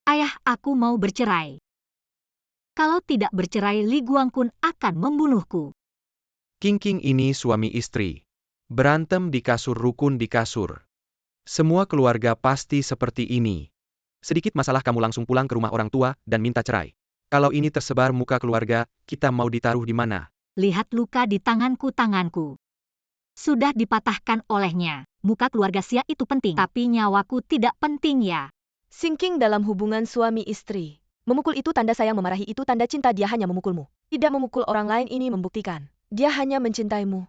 Ayah aku mau bercerai. Kalau tidak bercerai, Li Guangqun akan membunuhku. King ini suami istri. Berantem di kasur, rukun di kasur. Semua keluarga pasti seperti ini. Sedikit masalah kamu langsung pulang ke rumah orang tua dan minta cerai. Kalau ini tersebar muka keluarga, kita mau ditaruh di mana? Lihat luka di tanganku. Sudah dipatahkan olehnya. Muka keluarga Xia itu penting, tapi nyawaku tidak penting ya. Sinking dalam hubungan suami istri. Memukul itu tanda sayang, memarahi itu tanda cinta. Dia hanya memukulmu. Tidak memukul orang lain ini membuktikan dia hanya mencintaimu.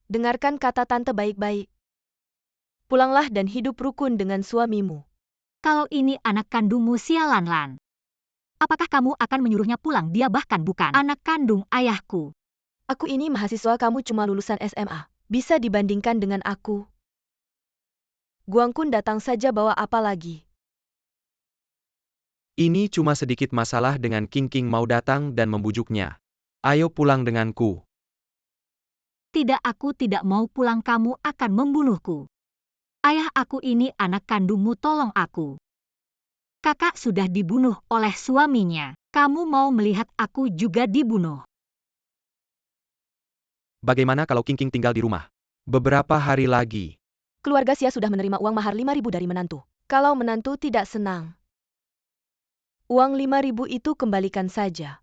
Dengarkan kata tante baik-baik. Pulanglah dan hidup rukun dengan suamimu. Kalau ini anak kandungmu Xia Lanlan, apakah kamu akan menyuruhnya pulang? Dia bahkan bukan anak kandung ayahku. Aku ini mahasiswa, kamu cuma lulusan SMA. Bisa dibandingkan dengan aku? Guangqun datang saja bawa apa lagi? Ini cuma sedikit masalah dengan King mau datang dan membujuknya. Ayo pulang denganku. Tidak, aku tidak mau pulang, kamu akan membunuhku. Ayah aku ini anak kandungmu, tolong aku. Kakak sudah dibunuh oleh suaminya. Kamu mau melihat aku juga dibunuh? Bagaimana kalau King tinggal di rumah? Beberapa hari lagi. Keluarga Xia sudah menerima uang mahar 5.000 dari menantu. Kalau menantu tidak senang, uang 5.000 itu kembalikan saja.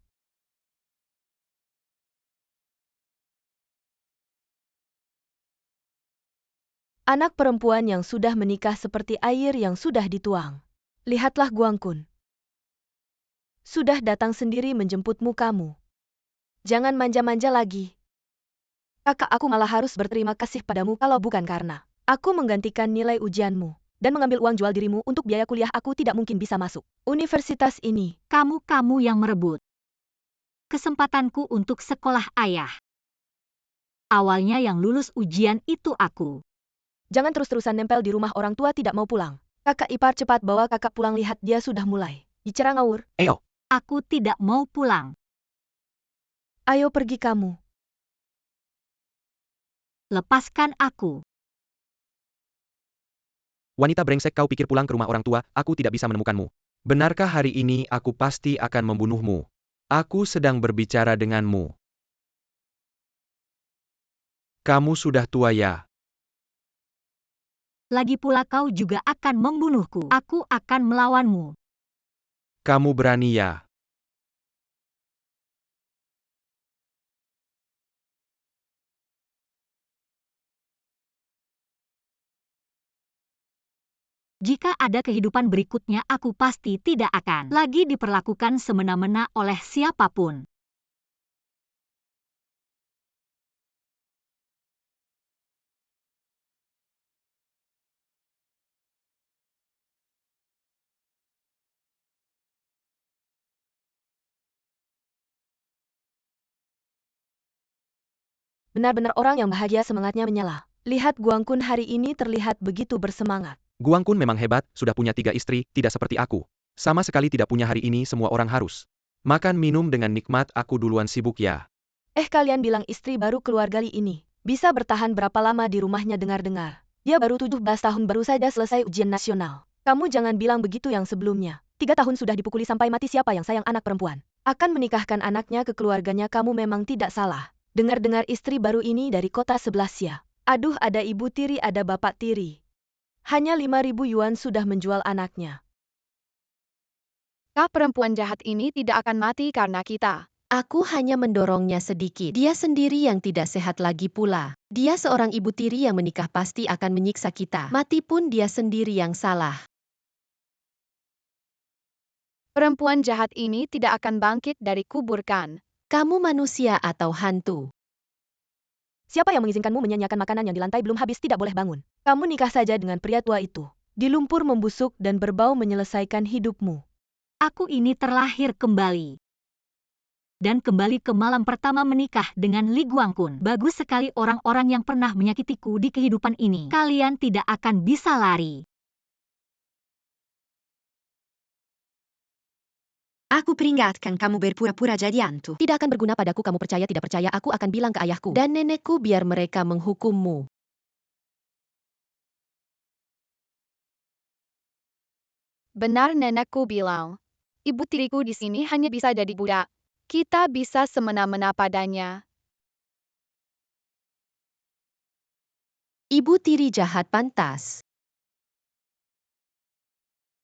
Anak perempuan yang sudah menikah seperti air yang sudah dituang. Lihatlah Guangqun. Sudah datang sendiri menjemputmu kamu. Jangan manja-manja lagi. Kakak aku malah harus berterima kasih padamu kalau bukan karena aku menggantikan nilai ujianmu dan mengambil uang jual dirimu untuk biaya kuliah, aku tidak mungkin bisa masuk universitas ini. Kamu yang merebut kesempatanku untuk sekolah ayah. Awalnya yang lulus ujian itu aku. Jangan terus-terusan nempel di rumah orang tua tidak mau pulang. Kakak ipar, cepat bawa kakak pulang, lihat dia sudah mulai bicara ngawur. Ayo. Aku tidak mau pulang. Ayo pergi kamu. Lepaskan aku. Wanita brengsek, kau pikir pulang ke rumah orang tua, aku tidak bisa menemukanmu. Benarkah hari ini aku pasti akan membunuhmu? Aku sedang berbicara denganmu. Kamu sudah tua ya. Lagi pula kau juga akan membunuhku. Aku akan melawanmu. Kamu berani ya? Jika ada kehidupan berikutnya, aku pasti tidak akan lagi diperlakukan semena-mena oleh siapapun. Benar-benar orang yang bahagia, semangatnya menyala. Lihat Guangqun hari ini terlihat begitu bersemangat. Guangqun memang hebat, sudah punya 3 istri, tidak seperti aku. Sama sekali tidak punya. Hari ini semua orang harus makan minum dengan nikmat, aku duluan sibuk ya. Kalian bilang istri baru keluarga Li ini bisa bertahan berapa lama di rumahnya? Dengar-dengar dia baru 17 tahun, baru saja selesai ujian nasional. Kamu jangan bilang begitu, yang sebelumnya 3 tahun sudah dipukuli sampai mati. Siapa yang sayang anak perempuan akan menikahkan anaknya ke keluarganya? Kamu memang tidak salah. Dengar-dengar istri baru ini dari kota sebelah Xia. Aduh, ada ibu tiri, ada bapak tiri. Hanya 5.000 yuan sudah menjual anaknya. Kak, perempuan jahat ini tidak akan mati karena kita. Aku hanya mendorongnya sedikit. Dia sendiri yang tidak sehat lagi pula. Dia seorang ibu tiri yang menikah, pasti akan menyiksa kita. Mati pun dia sendiri yang salah. Perempuan jahat ini tidak akan bangkit dari kuburkan. Kamu manusia atau hantu? Siapa yang mengizinkanmu menyanyiakan makanan yang di lantai belum habis? Tidak boleh bangun. Kamu nikah saja dengan pria tua itu. Di lumpur membusuk dan berbau menyelesaikan hidupmu. Aku ini terlahir kembali. Dan kembali ke malam pertama menikah dengan Li Guangqun. Bagus sekali orang-orang yang pernah menyakitiku di kehidupan ini. Kalian tidak akan bisa lari. Aku peringatkan kamu berpura-pura jadi hantu. Tidak akan berguna padaku, kamu percaya tidak percaya, aku akan bilang ke ayahku dan nenekku biar mereka menghukummu. Benar nenekku bilang. Ibu tiriku di sini hanya bisa jadi budak. Kita bisa semena-mena padanya. Ibu tiri jahat pantas.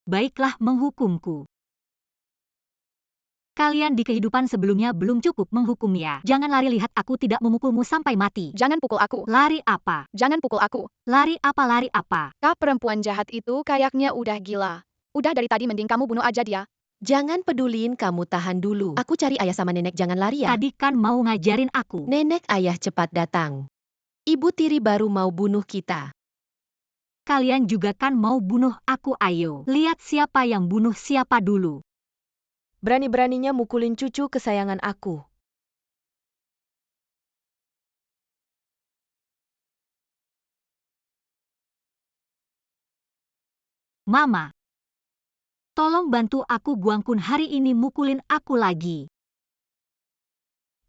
Baiklah menghukumku. Kalian di kehidupan sebelumnya belum cukup menghukum ya. Jangan lari, lihat aku tidak memukulmu sampai mati. Jangan pukul aku. Lari apa? Jangan pukul aku. Lari apa? Lari apa? Kak perempuan jahat itu kayaknya udah gila. Udah dari tadi mending kamu bunuh aja dia. Jangan peduliin, kamu tahan dulu. Aku cari ayah sama nenek, jangan lari ya. Tadi kan mau ngajarin aku. Nenek, ayah cepat datang. Ibu tiri baru mau bunuh kita. Kalian juga kan mau bunuh aku, ayo. Lihat siapa yang bunuh siapa dulu. Berani-beraninya mukulin cucu kesayangan aku. Mama. Tolong bantu aku, Guangkun hari ini mukulin aku lagi.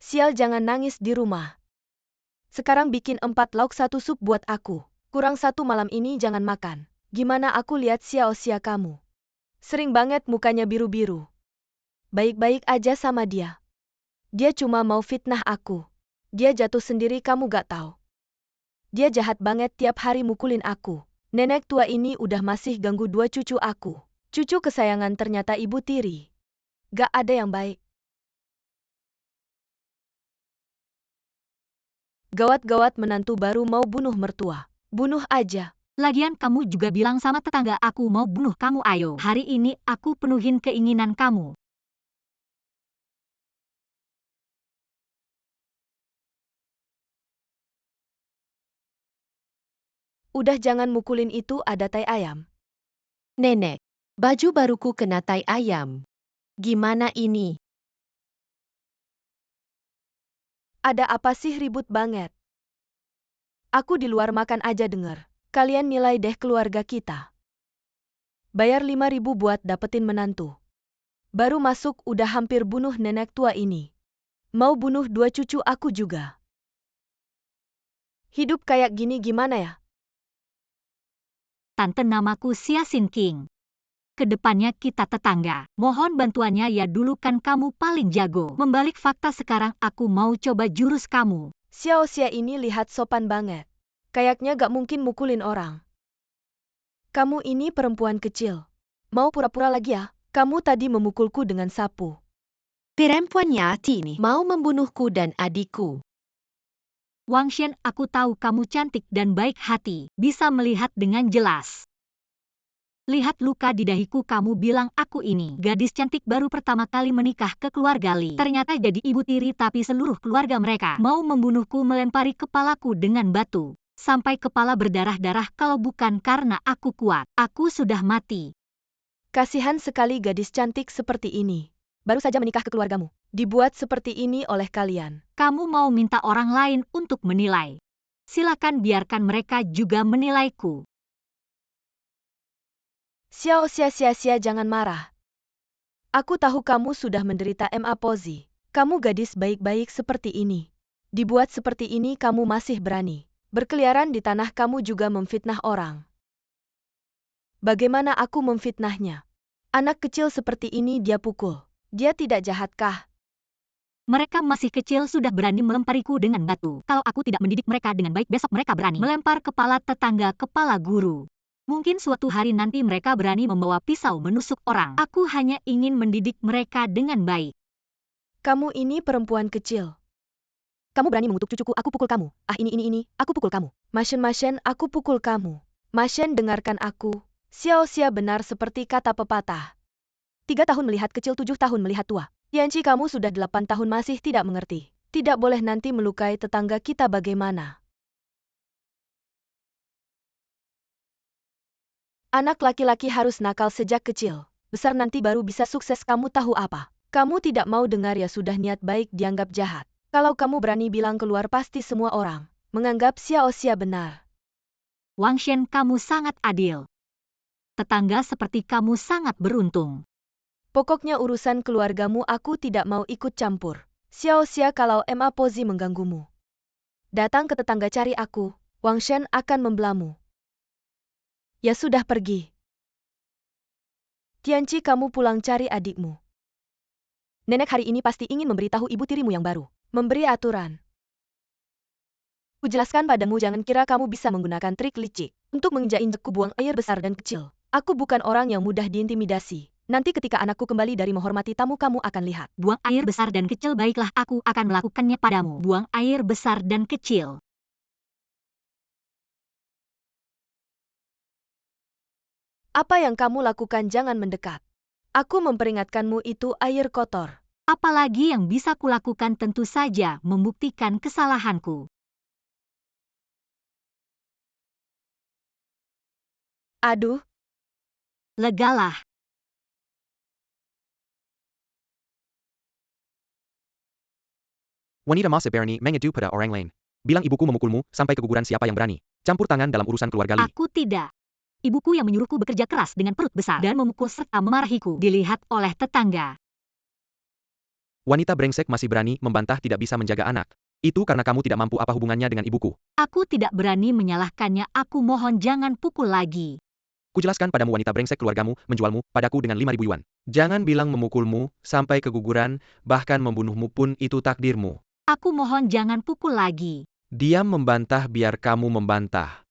Sial, jangan nangis di rumah. Sekarang bikin 4 lauk 1 sup buat aku. Kurang 1 malam ini jangan makan. Gimana aku lihat Xiao-Xia kamu? Sering banget mukanya biru-biru. Baik-baik aja sama dia. Dia cuma mau fitnah aku. Dia jatuh sendiri, kamu gak tahu. Dia jahat banget, tiap hari mukulin aku. Nenek tua ini udah masih ganggu 2 cucu aku. Cucu kesayangan ternyata ibu tiri. Gak ada yang baik. Gawat-gawat, menantu baru mau bunuh mertua. Bunuh aja. Lagian kamu juga bilang sama tetangga aku mau bunuh kamu, ayo. Hari ini aku penuhin keinginan kamu. Udah, jangan mukulin itu, ada tai ayam. Nenek, baju baruku kena tai ayam. Gimana ini? Ada apa sih ribut banget? Aku di luar makan aja denger. Kalian nilai deh keluarga kita. Bayar 5.000 buat dapetin menantu. Baru masuk udah hampir bunuh nenek tua ini. Mau bunuh 2 cucu aku juga. Hidup kayak gini gimana ya? Tante, namaku Xia Xin King. Kedepannya kita tetangga. Mohon bantuannya ya, dulu kan kamu paling jago. Membalik fakta, sekarang aku mau coba jurus kamu. Xiao-Xia ini lihat sopan banget. Kayaknya gak mungkin mukulin orang. Kamu ini perempuan kecil. Mau pura-pura lagi ya? Kamu tadi memukulku dengan sapu. Perempuan yati ini mau membunuhku dan adikku. Wang Shen, aku tahu kamu cantik dan baik hati, bisa melihat dengan jelas. Lihat luka di dahiku, kamu bilang aku ini gadis cantik baru pertama kali menikah ke keluarga Li. Ternyata jadi ibu tiri, tapi seluruh keluarga mereka mau membunuhku, melempari kepalaku dengan batu. Sampai kepala berdarah-darah, kalau bukan karena aku kuat, aku sudah mati. Kasihan sekali gadis cantik seperti ini. Baru saja menikah ke keluargamu. Dibuat seperti ini oleh kalian. Kamu mau minta orang lain untuk menilai. Silakan, biarkan mereka juga menilaiku. Xiao-Xia, jangan marah. Aku tahu kamu sudah menderita MA Pozi. Kamu gadis baik-baik seperti ini. Dibuat seperti ini kamu masih berani. Berkeliaran di tanah, kamu juga memfitnah orang. Bagaimana aku memfitnahnya? Anak kecil seperti ini dia pukul. Dia tidak jahatkah? Mereka masih kecil sudah berani melempariku dengan batu. Kalau aku tidak mendidik mereka dengan baik, besok mereka berani melempar kepala tetangga, kepala guru. Mungkin suatu hari nanti mereka berani membawa pisau menusuk orang. Aku hanya ingin mendidik mereka dengan baik. Kamu ini perempuan kecil. Kamu berani mengutuk cucuku, aku pukul kamu. Ah, ini, aku pukul kamu. Mashen, aku pukul kamu. Mashen, dengarkan aku. Xiao-Xia benar seperti kata pepatah. 3 tahun melihat kecil, 7 tahun melihat tua. Yanci, kamu sudah 8 tahun masih tidak mengerti. Tidak boleh nanti melukai tetangga kita, bagaimana? Anak laki-laki harus nakal sejak kecil. Besar nanti baru bisa sukses, kamu tahu apa? Kamu tidak mau dengar ya, sudah niat baik dianggap jahat. Kalau kamu berani bilang keluar, pasti semua orang menganggap Xiao-Xia benar. Wang Shen, kamu sangat adil. Tetangga seperti kamu sangat beruntung. Pokoknya urusan keluargamu aku tidak mau ikut campur. Xiao-Xia, kalau MA Pozi mengganggumu, datang ke tetangga cari aku. Wang Shen akan membelamu. Ya sudah, pergi. Tianci, kamu pulang cari adikmu. Nenek hari ini pasti ingin memberitahu ibu tirimu yang baru. Memberi aturan. Kujelaskan padamu, jangan kira kamu bisa menggunakan trik licik untuk menginjak-injakku buang air besar dan kecil. Aku bukan orang yang mudah diintimidasi. Nanti ketika anakku kembali dari menghormati tamu, kamu akan lihat. Buang air besar dan kecil, baiklah, aku akan melakukannya padamu. Buang air besar dan kecil. Apa yang kamu lakukan, jangan mendekat. Aku memperingatkanmu, itu air kotor. Apalagi yang bisa kulakukan, tentu saja membuktikan kesalahanku. Aduh, Legalah. Wanita Masa berani mengadu pada orang lain. Bilang ibuku memukulmu, sampai keguguran, siapa yang berani campur tangan dalam urusan keluarga Li. Aku tidak. Ibuku yang menyuruhku bekerja keras dengan perut besar dan memukul serta memarahiku dilihat oleh tetangga. Wanita brengsek masih berani membantah tidak bisa menjaga anak. Itu karena kamu tidak mampu. Apa hubungannya dengan ibuku? Aku tidak berani menyalahkannya, aku mohon jangan pukul lagi. Kujelaskan padamu, wanita brengsek, keluargamu menjualmu padaku dengan 5.000 yuan. Jangan bilang memukulmu sampai keguguran, bahkan membunuhmu pun itu takdirmu. Aku mohon jangan pukul lagi. Diam membantah biar kamu membantah.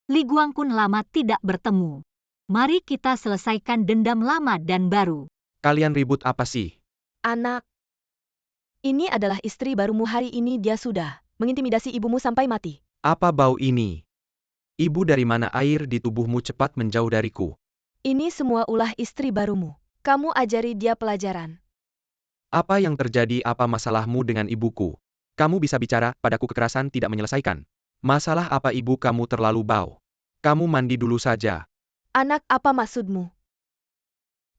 Li Guangkun lama tidak bertemu. Mari kita selesaikan dendam lama dan baru. Kalian ribut apa sih? anak. Ini adalah istri barumu, hari ini dia sudah mengintimidasi ibumu sampai mati. Apa bau ini? Ibu, dari mana air di tubuhmu? Cepat menjauh dariku. Ini semua ulah istri barumu. Kamu ajari dia pelajaran. Apa yang terjadi? Apa masalahmu dengan ibuku? Kamu bisa bicara padaku, kekerasan tidak menyelesaikan. Masalah apa? Ibu kamu terlalu bau. Kamu mandi dulu saja. Anak, apa maksudmu?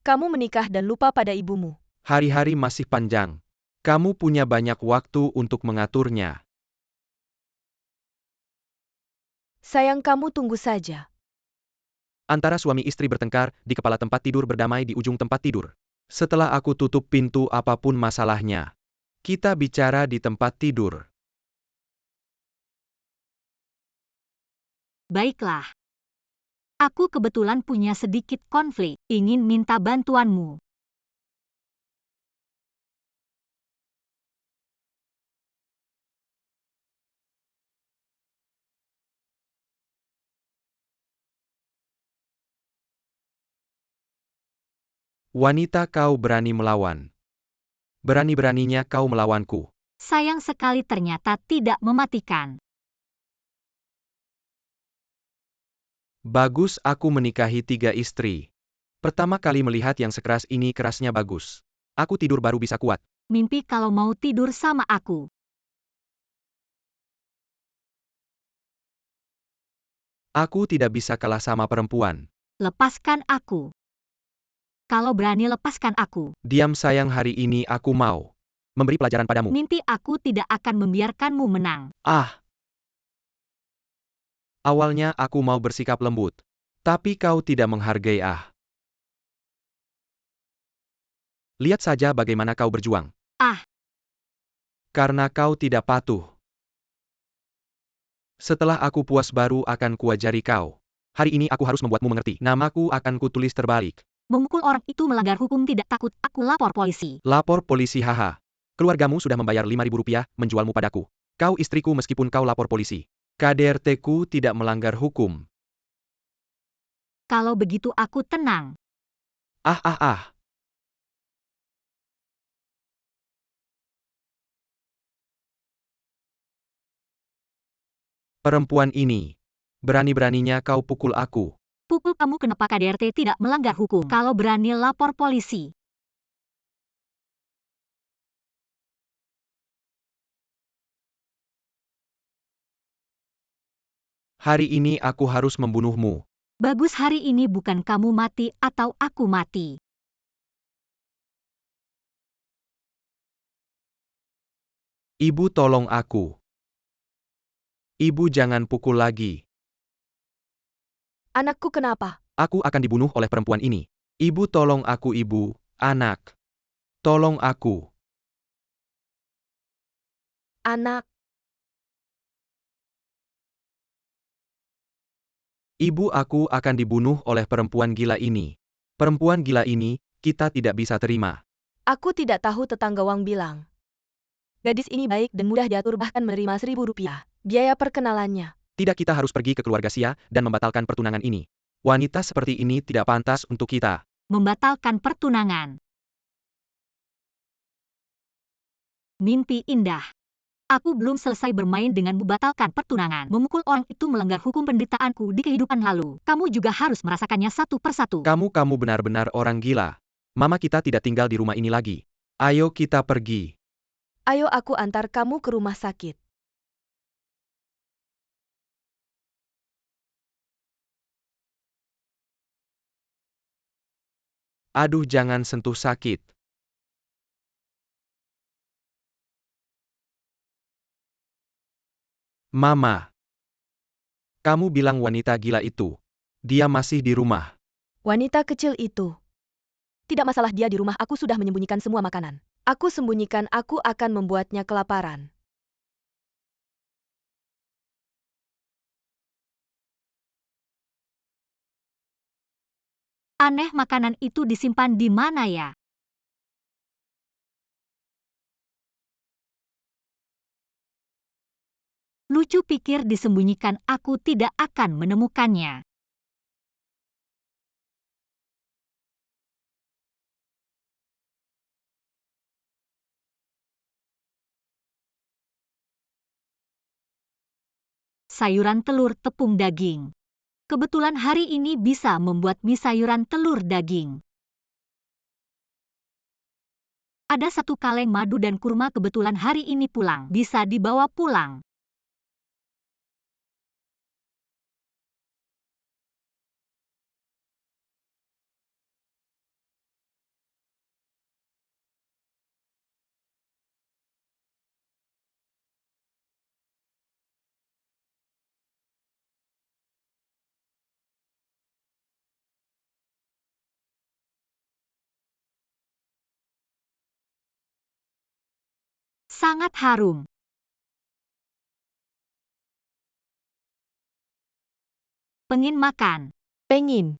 Kamu menikah dan lupa pada ibumu. Hari-hari masih panjang. Kamu punya banyak waktu untuk mengaturnya. Sayang, kamu tunggu saja. Antara suami istri bertengkar di kepala tempat tidur, berdamai di ujung tempat tidur. Setelah aku tutup pintu, apapun masalahnya, kita bicara di tempat tidur. Baiklah. Aku kebetulan punya sedikit konflik, ingin minta bantuanmu. Wanita, kau berani melawan. Berani-beraninya kau melawanku. Sayang sekali ternyata tidak mematikan. Bagus, aku menikahi 3 istri. Pertama kali melihat yang sekeras ini, kerasnya bagus. Aku tidur baru bisa kuat. Mimpi kalau mau tidur sama aku. Aku tidak bisa kalah sama perempuan. Lepaskan aku. Kalau berani lepaskan aku. Diam sayang, hari ini aku mau memberi pelajaran padamu. Mimpi aku tidak akan membiarkanmu menang. Ah! Awalnya aku mau bersikap lembut. Tapi kau tidak menghargai. Lihat saja bagaimana kau berjuang. Ah! Karena kau tidak patuh. Setelah aku puas baru akan kuajari kau. Hari ini aku harus membuatmu mengerti. Namaku akan kutulis terbalik. Memukul orang itu melanggar hukum, tidak takut, aku lapor polisi. Lapor polisi, haha. Keluargamu sudah membayar 5.000 rupiah menjualmu padaku. Kau istriku meskipun kau lapor polisi. KDRT-ku tidak melanggar hukum. Kalau begitu aku tenang. Ah. Perempuan ini. Berani-beraninya kau pukul aku. Pukul kamu, kenapa KDRT tidak melanggar hukum? Kalau berani lapor polisi. Hari ini aku harus membunuhmu. Bagus, hari ini bukan kamu mati atau aku mati. Ibu, tolong aku. Ibu, jangan pukul lagi. Anakku, kenapa? Aku akan dibunuh oleh perempuan ini. Ibu, tolong aku, ibu, anak. Tolong aku. Anak. Ibu aku akan dibunuh oleh perempuan gila ini. Perempuan gila ini, kita tidak bisa terima. Aku tidak tahu, tetangga Wang bilang. Gadis ini baik dan mudah diatur, bahkan menerima 1.000 rupiah. Biaya perkenalannya. Tidak, kita harus pergi ke keluarga Xia dan membatalkan pertunangan ini. Wanita seperti ini tidak pantas untuk kita. Membatalkan pertunangan. Mimpi indah. Aku belum selesai bermain dengan membatalkan pertunangan. Memukul orang itu melanggar hukum penderitaanku di kehidupan lalu. Kamu juga harus merasakannya satu persatu. Kamu benar-benar orang gila. Mama kita tidak tinggal di rumah ini lagi. Ayo kita pergi. Ayo aku antar kamu ke rumah sakit. Aduh, jangan sentuh, sakit. Mama. Kamu bilang wanita gila itu. Dia masih di rumah. Wanita kecil itu. Tidak masalah, dia di rumah. Aku sudah menyembunyikan semua makanan. Aku sembunyikan, aku akan membuatnya kelaparan. Aneh, makanan itu disimpan di mana ya? Lucu, pikir disembunyikan, aku tidak akan menemukannya. Sayuran telur tepung daging. Kebetulan hari ini bisa membuat mie sayuran telur daging. Ada 1 kaleng madu dan kurma, kebetulan hari ini pulang. Bisa dibawa pulang. Sangat harum. Pengin makan. Pengin.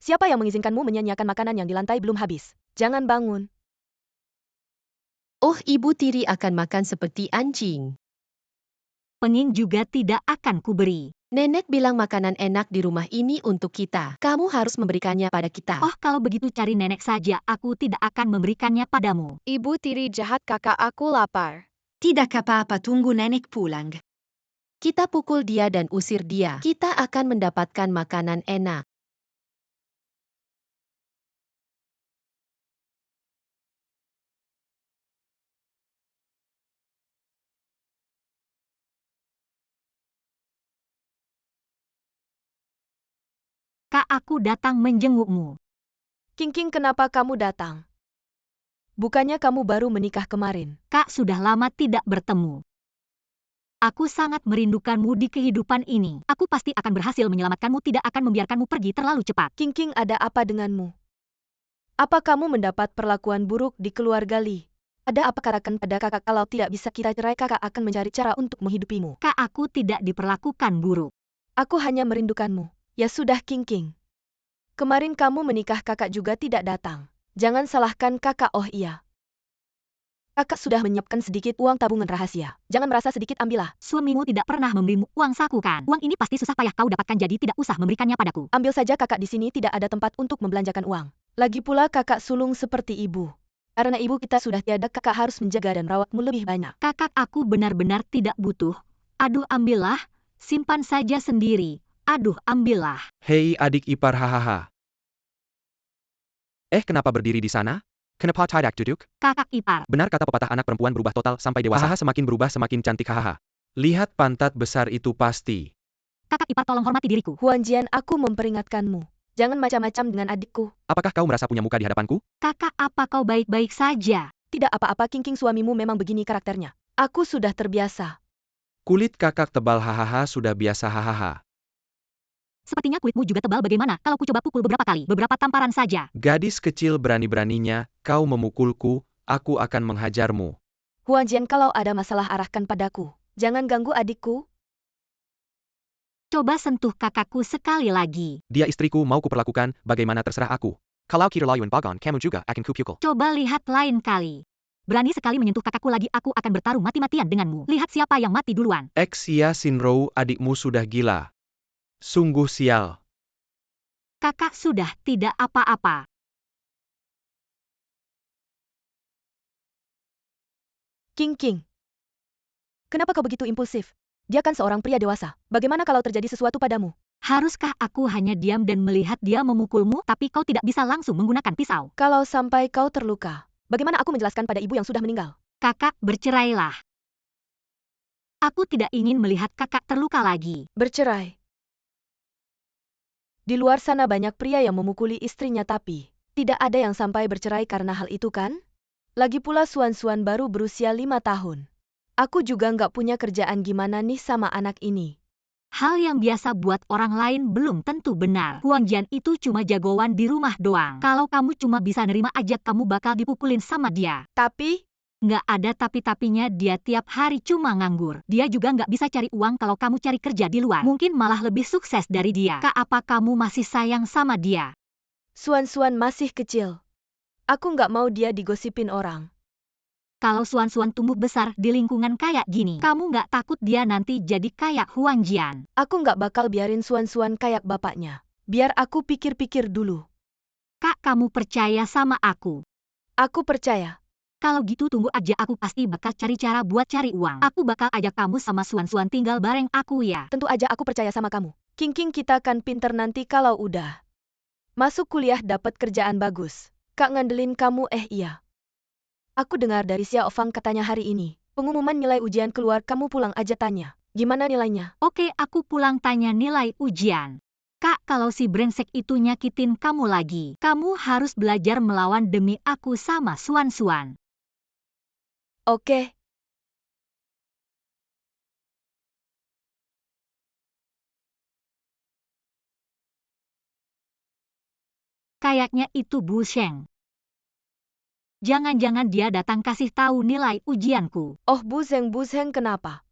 Siapa yang mengizinkanmu menyanyiakan makanan yang di lantai belum habis? Jangan bangun. Oh, ibu tiri akan makan seperti anjing. Pengin juga tidak akan kuberi. Nenek bilang makanan enak di rumah ini untuk kita. Kamu harus memberikannya pada kita. Oh, kalau begitu cari nenek saja, aku tidak akan memberikannya padamu. Ibu tiri jahat, kakak, aku lapar. Tidak apa-apa, tunggu nenek pulang. Kita pukul dia dan usir dia. Kita akan mendapatkan makanan enak. Kak, aku datang menjengukmu. King, kenapa kamu datang? Bukannya kamu baru menikah kemarin? Kak, sudah lama tidak bertemu. Aku sangat merindukanmu di kehidupan ini. Aku pasti akan berhasil menyelamatkanmu, tidak akan membiarkanmu pergi terlalu cepat. King, ada apa denganmu? Apa kamu mendapat perlakuan buruk di keluarga Li? Ada apa? Katakan pada kakak, kalau tidak bisa kita cerai, kakak akan mencari cara untuk menghidupimu. Kak, aku tidak diperlakukan buruk. Aku hanya merindukanmu. Ya sudah, King. Kemarin kamu menikah, kakak juga tidak datang. Jangan salahkan kakak. Oh iya. Kakak sudah menyiapkan sedikit uang tabungan rahasia. Jangan merasa sedikit, ambillah. Suamimu tidak pernah memberimu uang saku kan? Uang ini pasti susah payah kau dapatkan, jadi tidak usah memberikannya padaku. Ambil saja, kakak, di sini tidak ada tempat untuk membelanjakan uang. Lagi pula kakak sulung seperti ibu. Karena ibu kita sudah tiada, kakak harus menjaga dan merawatmu lebih banyak. Kakak, aku benar-benar tidak butuh. Aduh, ambillah. Simpan saja sendiri. Aduh, ambillah. Hei adik ipar, hahaha. Kenapa berdiri di sana? Kenapa tidak duduk? Kakak ipar. Benar kata pepatah, anak perempuan berubah total sampai dewasa. Hahaha, semakin berubah semakin cantik, hahaha. Lihat pantat besar itu pasti. Kakak ipar, tolong hormati diriku. Huan Jian, aku memperingatkanmu. Jangan macam-macam dengan adikku. Apakah kau merasa punya muka di hadapanku? Kakak, apa kau baik-baik saja? Tidak apa-apa, King, suamimu memang begini karakternya. Aku sudah terbiasa. Kulit kakak tebal, hahaha, sudah biasa, hahaha. Sepertinya kulitmu juga tebal. Bagaimana kalau ku coba pukul beberapa kali? Beberapa tamparan saja. Gadis kecil berani-beraninya, kau memukulku, aku akan menghajarmu. Huang Jian, kalau ada masalah arahkan padaku. Jangan ganggu adikku. Coba sentuh kakakku sekali lagi. Dia istriku, mau kuperlakukan, bagaimana terserah aku. Kalau kita layuan bagon, kamu juga akan kupukul. Coba lihat lain kali. Berani sekali menyentuh kakakku lagi, aku akan bertarung mati-matian denganmu. Lihat siapa yang mati duluan. Xia Xinrou, adikmu sudah gila. Sungguh sial. Kakak sudah tidak apa-apa. King. Kenapa kau begitu impulsif? Dia kan seorang pria dewasa. Bagaimana kalau terjadi sesuatu padamu? Haruskah aku hanya diam dan melihat dia memukulmu, tapi kau tidak bisa langsung menggunakan pisau? Kalau sampai kau terluka, bagaimana aku menjelaskan pada ibu yang sudah meninggal? Kakak, bercerailah. Aku tidak ingin melihat kakak terluka lagi. Bercerai. Di luar sana banyak pria yang memukuli istrinya, tapi tidak ada yang sampai bercerai karena hal itu kan? Lagi pula Suan baru berusia 5 tahun. Aku juga nggak punya kerjaan, gimana nih sama anak ini? Hal yang biasa buat orang lain belum tentu benar. Huang Jian itu cuma jagoan di rumah doang. Kalau kamu cuma bisa nerima aja, kamu bakal dipukulin sama dia. Tapi, Nggak ada tapi-tapinya, dia tiap hari cuma nganggur. Dia juga nggak bisa cari uang kalau kamu cari kerja di luar. Mungkin malah lebih sukses dari dia. Kak, apa kamu masih sayang sama dia? Suan masih kecil. Aku nggak mau dia digosipin orang. Kalau Suan tumbuh besar di lingkungan kayak gini, kamu nggak takut dia nanti jadi kayak Huang Jian? Aku nggak bakal biarin Suan kayak bapaknya. Biar aku pikir-pikir dulu. Kak, kamu percaya sama aku? Aku percaya. Kalau gitu tunggu aja, aku pasti bakal cari cara buat cari uang. Aku bakal ajak kamu sama Suan tinggal bareng aku ya. Tentu aja aku percaya sama kamu. King, kita kan pinter nanti kalau udah masuk kuliah dapat kerjaan bagus. Kak ngandelin kamu. Iya. Aku dengar dari Xiao Fang katanya hari ini pengumuman nilai ujian keluar, kamu pulang aja tanya. Gimana nilainya? Oke, aku pulang tanya nilai ujian. Kak, kalau si brengsek itu nyakitin kamu lagi, kamu harus belajar melawan demi aku sama Suan. Oke. Kayaknya itu Bu Sheng. Jangan-jangan dia datang kasih tahu nilai ujianku. Oh, Bu Zheng, kenapa?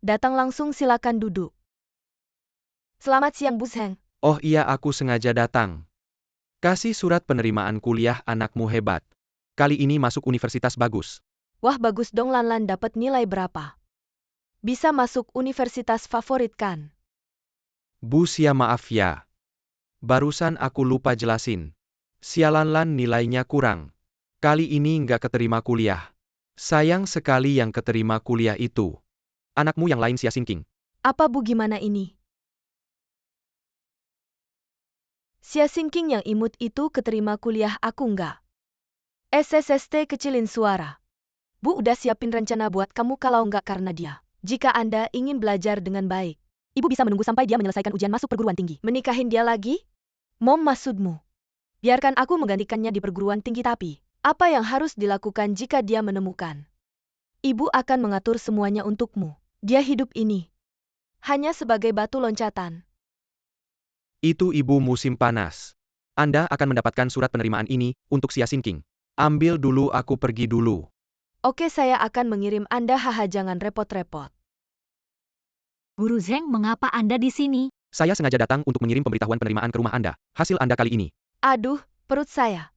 Datang langsung, silakan duduk. Selamat siang, Bu Zheng. Oh iya, aku sengaja datang. Kasih surat penerimaan kuliah, anakmu hebat. Kali ini masuk universitas bagus. Wah, bagus dong. Lan dapat nilai berapa? Bisa masuk universitas favorit kan? Bu Xia, maaf ya. Barusan aku lupa jelasin. Sialan nilainya kurang. Kali ini nggak keterima kuliah. Sayang sekali yang keterima kuliah itu. Anakmu yang lain Xia Xinqing. Apa Bu, gimana ini? Xia Xinqing yang imut itu keterima kuliah, aku nggak. SSST, kecilin suara. Bu udah siapin rencana buat kamu kalau nggak karena dia. Jika Anda ingin belajar dengan baik, Ibu bisa menunggu sampai dia menyelesaikan ujian masuk perguruan tinggi. Menikahin dia lagi? Mom, maksudmu? Biarkan aku menggantikannya di perguruan tinggi, tapi apa yang harus dilakukan jika dia menemukan? Ibu akan mengatur semuanya untukmu. Dia hidup ini hanya sebagai batu loncatan. Itu ibu musim panas. Anda akan mendapatkan surat penerimaan ini untuk Xia Xinqing. Ambil dulu, aku pergi dulu. Oke, saya akan mengirim Anda. Haha, jangan repot-repot. Guru Zheng, mengapa Anda di sini? Saya sengaja datang untuk mengirim pemberitahuan penerimaan ke rumah Anda. Hasil Anda kali ini. Aduh, perut saya.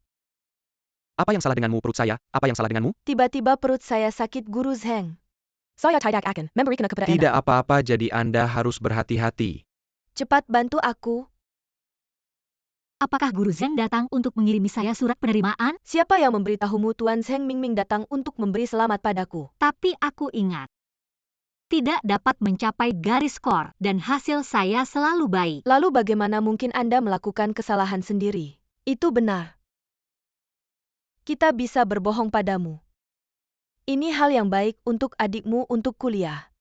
Apa yang salah denganmu, perut saya? Apa yang salah denganmu? Tiba-tiba perut saya sakit, Guru Zheng. Saya tidak akan memberikan kepada Anda. Tidak apa-apa, jadi Anda harus berhati-hati. Cepat bantu aku. Apakah Guru Zheng datang untuk mengirimi saya surat penerimaan? Siapa yang memberitahumu Tuan Zheng Mingming datang untuk memberi selamat padaku? Tapi aku ingat. Tidak dapat mencapai garis skor, dan hasil saya selalu baik. Lalu bagaimana mungkin Anda melakukan kesalahan sendiri? Itu benar. Kita bisa berbohong padamu. Ini hal yang baik untuk adikmu untuk kuliah.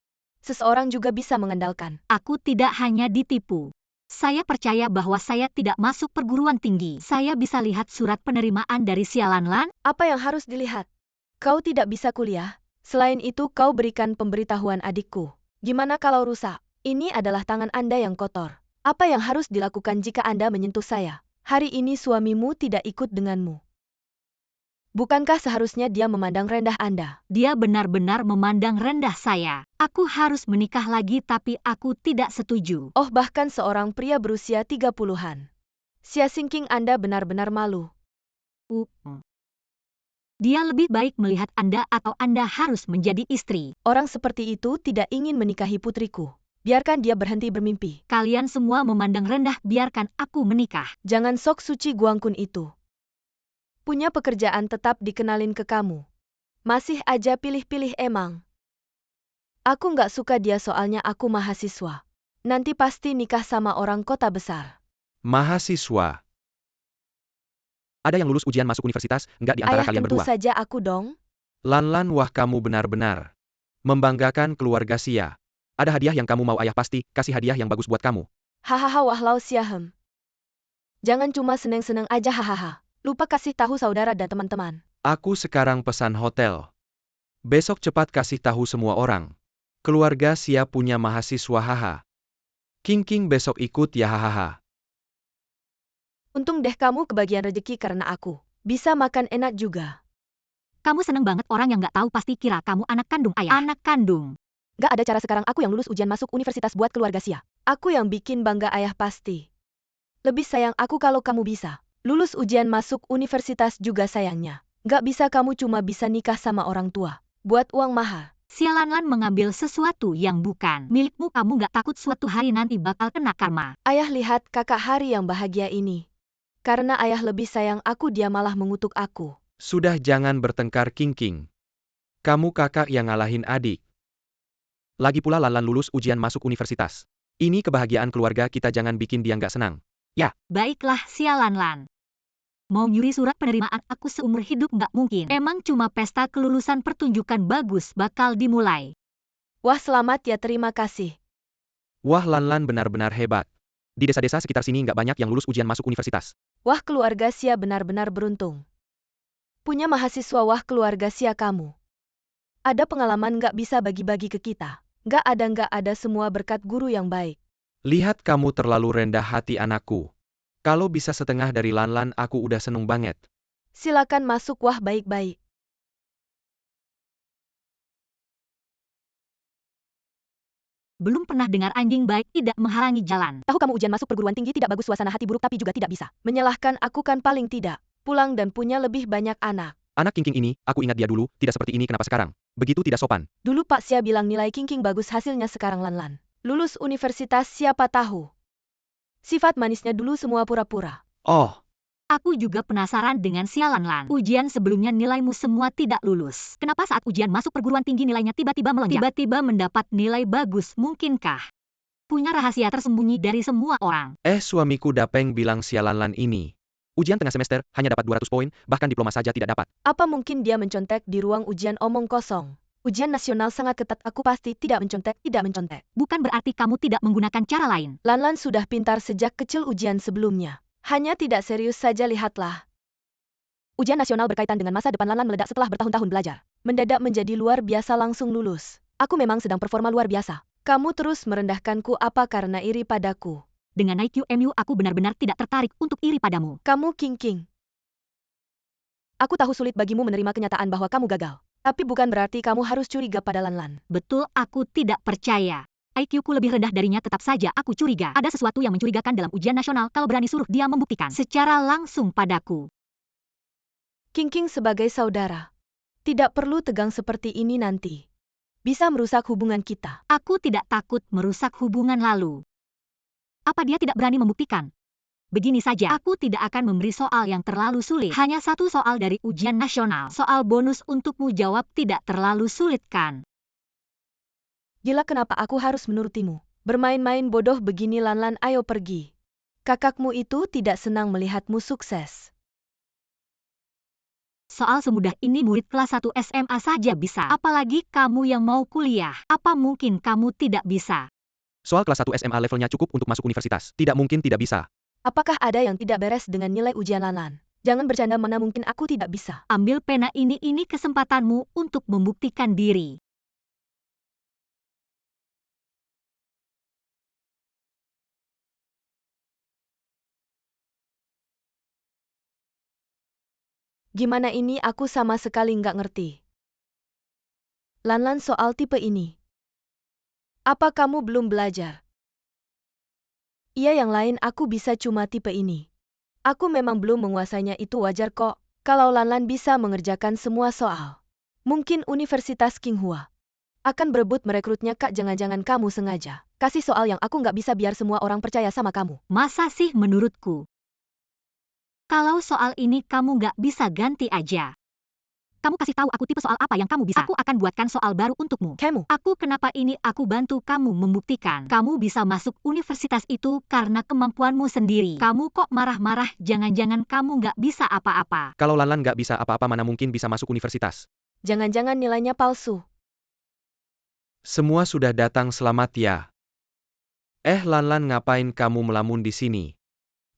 Seseorang juga bisa mengandalkan. Aku tidak hanya ditipu. Saya percaya bahwa saya tidak masuk perguruan tinggi. Saya bisa lihat surat penerimaan dari Sialan Lan. Apa yang harus dilihat? Kau tidak bisa kuliah. Selain itu, kau berikan pemberitahuan adikku. Gimana kalau rusak? Ini adalah tangan Anda yang kotor. Apa yang harus dilakukan jika Anda menyentuh saya? Hari ini suamimu tidak ikut denganmu. Bukankah seharusnya dia memandang rendah Anda? Dia benar-benar memandang rendah saya. Aku harus menikah lagi tapi aku tidak setuju. Oh, bahkan seorang pria berusia 30-an. Xia Xingqing, Anda benar-benar malu. Dia lebih baik melihat Anda atau Anda harus menjadi istri. Orang seperti itu tidak ingin menikahi putriku. Biarkan dia berhenti bermimpi. Kalian semua memandang rendah, biarkan aku menikah. Jangan sok suci Guangkun itu. Punya pekerjaan tetap dikenalin ke kamu. Masih aja pilih-pilih emang. Aku nggak suka dia soalnya aku mahasiswa. Nanti pasti nikah sama orang kota besar. Mahasiswa. Ada yang lulus ujian masuk universitas, nggak di antara Ayah, kalian tentu berdua? saja aku dong. Lan, wah kamu benar-benar membanggakan keluarga Xia. Ada hadiah yang kamu mau, ayah pasti kasih hadiah yang bagus buat kamu. Hahaha, wah lau siahem. Jangan cuma seneng-seneng aja, hahaha. Lupa kasih tahu saudara dan teman-teman. Aku sekarang pesan hotel. Besok cepat kasih tahu semua orang. Keluarga Xia punya mahasiswa, haha. King besok ikut ya, hahaha. Untung deh kamu kebagian rezeki karena aku. Bisa makan enak juga. Kamu seneng banget, orang yang nggak tahu pasti kira kamu anak kandung ayah. Anak kandung. Gak ada cara sekarang aku yang lulus ujian masuk universitas buat keluarga Xia. Aku yang bikin bangga ayah pasti. Lebih sayang aku kalau kamu bisa. Lulus ujian masuk universitas juga sayangnya. Gak bisa, kamu cuma bisa nikah sama orang tua. Buat uang mahal. Xia Lanlan mengambil sesuatu yang bukan milikmu. Kamu nggak takut suatu hari nanti bakal kena karma? Ayah, lihat kakak Hari yang bahagia ini. Karena ayah lebih sayang aku, dia malah mengutuk aku. Sudah, jangan bertengkar, King. Kamu kakak yang ngalahin adik. Lagi pula Lan lulus ujian masuk universitas. Ini kebahagiaan keluarga kita, jangan bikin dia nggak senang. Ya. Baiklah, Xia Lanlan. Mau nyuri surat penerimaan aku seumur hidup nggak mungkin. Emang cuma pesta kelulusan pertunjukan bagus bakal dimulai. Wah, selamat ya, terima kasih. Wah, Lan benar-benar hebat. Di desa-desa sekitar sini nggak banyak yang lulus ujian masuk universitas. Wah, keluarga Xia benar-benar beruntung. Punya mahasiswa, wah keluarga Xia kamu. Ada pengalaman nggak bisa bagi-bagi ke kita. Nggak ada semua berkat guru yang baik. Lihat, kamu terlalu rendah hati, anakku. Kalau bisa setengah dari Lan, aku udah seneng banget. Silakan masuk, wah baik-baik. Belum pernah dengar anjing baik tidak menghalangi jalan. Tahu kamu ujian masuk perguruan tinggi tidak bagus, suasana hati buruk, tapi juga tidak bisa menyalahkan aku kan, paling tidak. Pulang dan punya lebih banyak anak. Anak King ini, aku ingat dia dulu, tidak seperti ini, kenapa sekarang? Begitu tidak sopan. Dulu Pak Xia bilang nilai King bagus, hasilnya sekarang Lan. Lulus universitas, siapa tahu. Sifat manisnya dulu semua pura-pura. Oh. Aku juga penasaran dengan Xia Lanlan. Ujian sebelumnya nilaimu semua tidak lulus. Kenapa saat ujian masuk perguruan tinggi nilainya tiba-tiba melonjak? Tiba-tiba mendapat nilai bagus, mungkinkah? Punya rahasia tersembunyi dari semua orang. Suamiku Dapeng bilang Xia Lanlan ini. Ujian tengah semester, hanya dapat 200 poin, bahkan diploma saja tidak dapat. Apa mungkin dia mencontek di ruang ujian? Omong kosong. Ujian nasional sangat ketat, aku pasti tidak mencontek. Bukan berarti kamu tidak menggunakan cara lain. Lan sudah pintar sejak kecil ujian sebelumnya. Hanya tidak serius saja, lihatlah. Ujian nasional berkaitan dengan masa depan Lan meledak setelah bertahun-tahun belajar. Mendadak menjadi luar biasa, langsung lulus. Aku memang sedang performa luar biasa. Kamu terus merendahkanku apa karena iri padaku? Dengan IQ MU aku benar-benar tidak tertarik untuk iri padamu. Kamu King. Aku tahu sulit bagimu menerima kenyataan bahwa kamu gagal. Tapi bukan berarti kamu harus curiga pada Lan. Betul, aku tidak percaya. IQ-ku lebih rendah darinya, tetap saja aku curiga. Ada sesuatu yang mencurigakan dalam ujian nasional, kalau berani suruh dia membuktikan secara langsung padaku. King sebagai saudara. Tidak perlu tegang seperti ini nanti. Bisa merusak hubungan kita. Aku tidak takut merusak hubungan lalu. Apa dia tidak berani membuktikan? Begini saja, aku tidak akan memberi soal yang terlalu sulit. Hanya satu soal dari ujian nasional. Soal bonus untukmu, jawab tidak terlalu sulit kan? Gila, kenapa aku harus menurutimu? Bermain-main bodoh begini Lan, ayo pergi. Kakakmu itu tidak senang melihatmu sukses. Soal semudah ini murid kelas 1 SMA saja bisa. Apalagi kamu yang mau kuliah. Apa mungkin kamu tidak bisa? Soal kelas 1 SMA levelnya cukup untuk masuk universitas. Tidak mungkin tidak bisa. Apakah ada yang tidak beres dengan nilai ujian Lan? Jangan bercanda, mana mungkin aku tidak bisa. Ambil pena ini kesempatanmu untuk membuktikan diri. Gimana ini aku sama sekali nggak ngerti. Lanlan soal tipe ini. Apa kamu belum belajar? Iya yang lain aku bisa cuma tipe ini. Aku memang belum menguasainya itu wajar kok. Kalau Lanlan bisa mengerjakan semua soal. Mungkin Universitas Qinghua akan berebut merekrutnya kak jangan-jangan kamu sengaja. Kasih soal yang aku nggak bisa biar semua orang percaya sama kamu. Masa sih menurutku? Kalau soal ini kamu nggak bisa ganti aja. Kamu kasih tahu aku tipe soal apa yang kamu bisa. Aku akan buatkan soal baru untukmu. Kamu. Aku kenapa ini aku bantu kamu membuktikan. Kamu bisa masuk universitas itu karena kemampuanmu sendiri. Kamu kok marah-marah jangan-jangan kamu nggak bisa apa-apa. Kalau Lanlan nggak bisa apa-apa mana mungkin bisa masuk universitas. Jangan-jangan nilainya palsu. Semua sudah datang selamat ya. Lanlan ngapain kamu melamun di sini?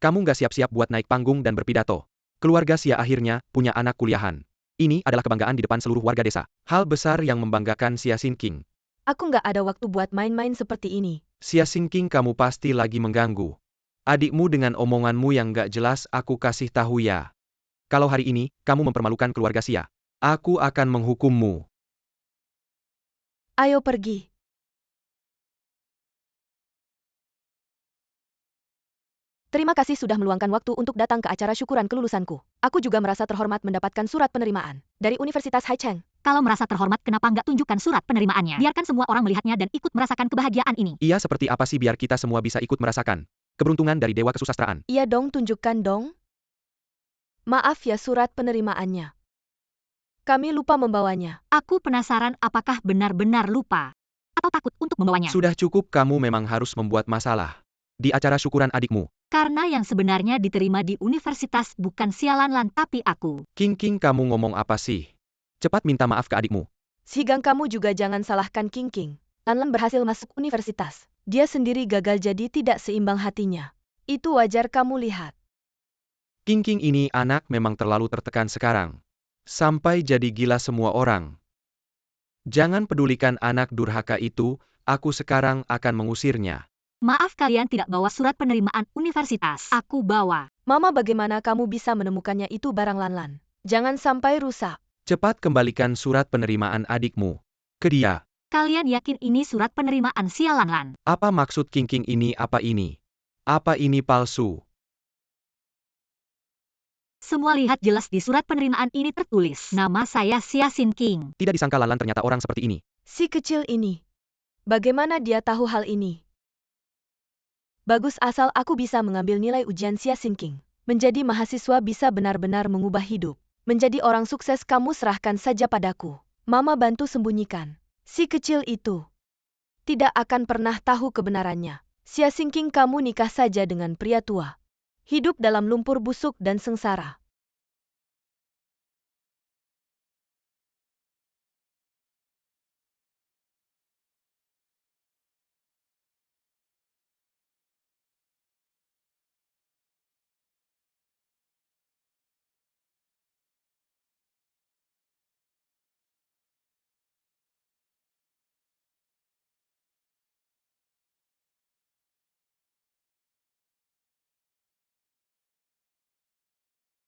Kamu nggak siap-siap buat naik panggung dan berpidato. Keluarga Xia akhirnya punya anak kuliahan. Ini adalah kebanggaan di depan seluruh warga desa. Hal besar yang membanggakan Xia Xinqing. Aku nggak ada waktu buat main-main seperti ini. Xia Xinqing kamu pasti lagi mengganggu. Adikmu dengan omonganmu yang nggak jelas aku kasih tahu ya. Kalau hari ini, kamu mempermalukan keluarga Xia. Aku akan menghukummu. Ayo pergi. Terima kasih sudah meluangkan waktu untuk datang ke acara syukuran kelulusanku. Aku juga merasa terhormat mendapatkan surat penerimaan dari Universitas Haicheng. Kalau merasa terhormat kenapa nggak tunjukkan surat penerimaannya? Biarkan semua orang melihatnya dan ikut merasakan kebahagiaan ini. Iya seperti apa sih biar kita semua bisa ikut merasakan keberuntungan dari Dewa Kesusastraan. Iya dong tunjukkan dong. Maaf ya surat penerimaannya. Kami lupa membawanya. Aku penasaran apakah benar-benar lupa atau takut untuk membawanya. Sudah cukup kamu memang harus membuat masalah. Di acara syukuran adikmu. Karena yang sebenarnya diterima di universitas bukan Xia Lanlan tapi aku. Qingqing kamu ngomong apa sih? Cepat minta maaf ke adikmu. Sigang kamu juga jangan salahkan Qingqing. Lanlan berhasil masuk universitas. Dia sendiri gagal jadi tidak seimbang hatinya. Itu wajar kamu lihat. Qingqing ini anak memang terlalu tertekan sekarang. Sampai jadi gila semua orang. Jangan pedulikan anak durhaka itu, aku sekarang akan mengusirnya. Maaf kalian tidak bawa surat penerimaan universitas. Aku bawa. Mama bagaimana kamu bisa menemukannya itu barang Lanlan? Jangan sampai rusak. Cepat kembalikan surat penerimaan adikmu ke dia. Kalian yakin ini surat penerimaan Xia Lanlan? Apa maksud Qingqing ini apa ini? Apa ini palsu? Semua lihat jelas di surat penerimaan ini tertulis. Nama saya Xia Xinqing. Tidak disangka Lanlan ternyata orang seperti ini. Si kecil ini. Bagaimana dia tahu hal ini? Bagus asal aku bisa mengambil nilai ujian Xia Xinqing. Menjadi mahasiswa bisa benar-benar mengubah hidup. Menjadi orang sukses kamu serahkan saja padaku. Mama bantu sembunyikan. Si kecil itu tidak akan pernah tahu kebenarannya. Xia Xinqing kamu nikah saja dengan pria tua. Hidup dalam lumpur busuk dan sengsara.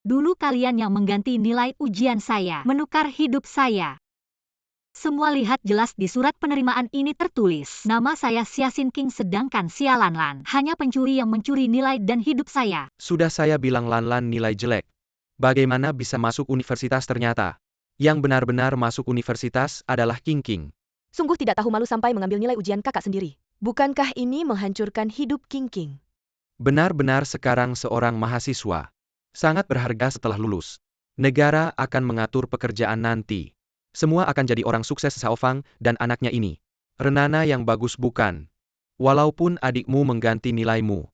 Dulu kalian yang mengganti nilai ujian saya, menukar hidup saya. Semua lihat jelas di surat penerimaan ini tertulis. Nama saya Xia Xinqing sedangkan Xia Lanlan hanya pencuri yang mencuri nilai dan hidup saya. Sudah saya bilang Lanlan nilai jelek. Bagaimana bisa masuk universitas ternyata? Yang benar-benar masuk universitas adalah Qingqing. Sungguh tidak tahu malu sampai mengambil nilai ujian kakak sendiri. Bukankah ini menghancurkan hidup Qingqing? Benar-benar sekarang seorang mahasiswa. Sangat berharga setelah lulus. Negara akan mengatur pekerjaan nanti. Semua akan jadi orang sukses Xiaofang dan anaknya ini. Renana yang bagus bukan? Walaupun adikmu mengganti nilaimu.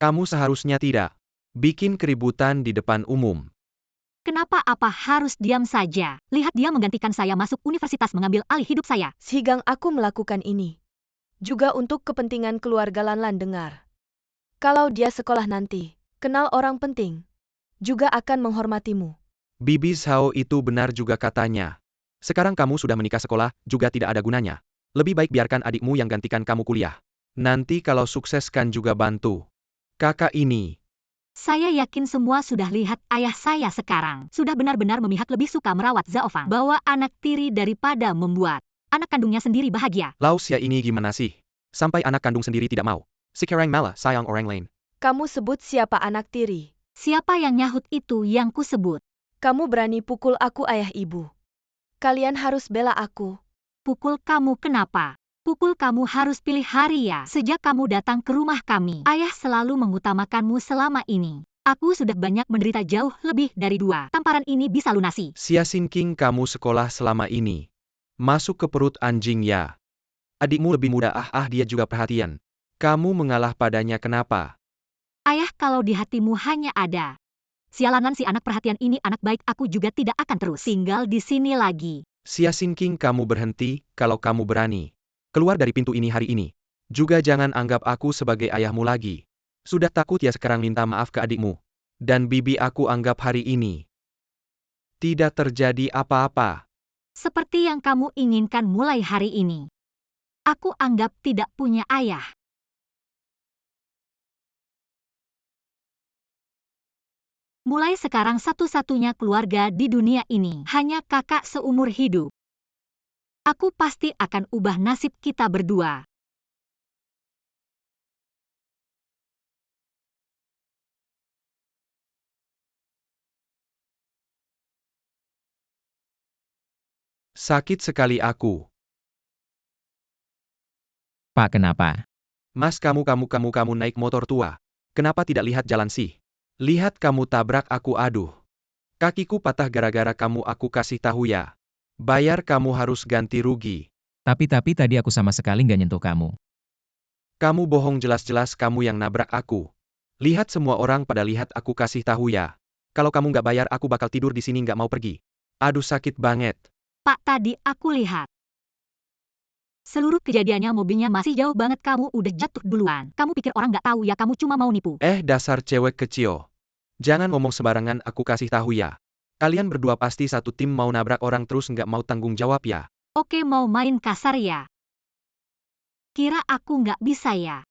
Kamu seharusnya tidak bikin keributan di depan umum. Kenapa apa harus diam saja? Lihat dia menggantikan saya masuk universitas mengambil alih hidup saya. Sigang aku melakukan ini. Juga untuk kepentingan keluarga Lanlan dengar. Kalau dia sekolah nanti, kenal orang penting. Juga akan menghormatimu. Bibi Xiao itu benar juga katanya. Sekarang kamu sudah menikah sekolah, juga tidak ada gunanya. Lebih baik biarkan adikmu yang gantikan kamu kuliah. Nanti kalau sukses kan juga bantu kakak ini. Saya yakin semua sudah lihat ayah saya sekarang. Sudah benar-benar memihak, lebih suka merawat Zaofang. Bawa anak tiri daripada membuat anak kandungnya sendiri bahagia. Lausia ini gimana sih? Sampai anak kandung sendiri tidak mau. Sekarang malah sayang orang lain. Kamu sebut siapa anak tiri? Siapa yang nyahut itu yang ku sebut? Kamu berani pukul aku, ayah ibu. Kalian harus bela aku. Pukul kamu kenapa? Pukul kamu harus pilih hari ya. Sejak kamu datang ke rumah kami, ayah selalu mengutamakanmu selama ini. Aku sudah banyak menderita, jauh lebih dari 2 tamparan ini bisa lunasi. Siasin King, kamu sekolah selama ini. Masuk ke perut anjing ya. Adikmu lebih muda, dia juga perhatian. Kamu mengalah padanya kenapa? Ayah, kalau di hatimu hanya ada sialanan si anak perhatian ini anak baik, aku juga tidak akan terus tinggal di sini lagi. Siasin King, kamu berhenti kalau kamu berani. Keluar dari pintu ini hari ini. Juga jangan anggap aku sebagai ayahmu lagi. Sudah takut ya sekarang, minta maaf ke adikmu. Dan bibi aku anggap hari ini tidak terjadi apa-apa. Seperti yang kamu inginkan mulai hari ini. Aku anggap tidak punya ayah. Mulai sekarang satu-satunya keluarga di dunia ini hanya kakak seumur hidup. Aku pasti akan ubah nasib kita berdua. Sakit sekali aku. Pak, kenapa? Mas, kamu naik motor tua. Kenapa tidak lihat jalan sih? Lihat kamu tabrak aku, aduh. Kakiku patah gara-gara kamu, aku kasih tahu ya. Bayar, kamu harus ganti rugi. Tapi tadi aku sama sekali nggak nyentuh kamu. Kamu bohong, jelas-jelas kamu yang nabrak aku. Lihat semua orang pada lihat, aku kasih tahu ya. Kalau kamu nggak bayar, aku bakal tidur di sini nggak mau pergi. Aduh, sakit banget. Pak, tadi aku lihat. Seluruh kejadiannya mobilnya masih jauh banget, kamu udah jatuh duluan. Kamu pikir orang nggak tahu ya, kamu cuma mau nipu. Dasar cewek kecil. Jangan ngomong sembarangan, aku kasih tahu ya. Kalian berdua pasti satu tim mau nabrak orang terus nggak mau tanggung jawab ya. Oke, mau main kasar ya? Kira aku nggak bisa ya?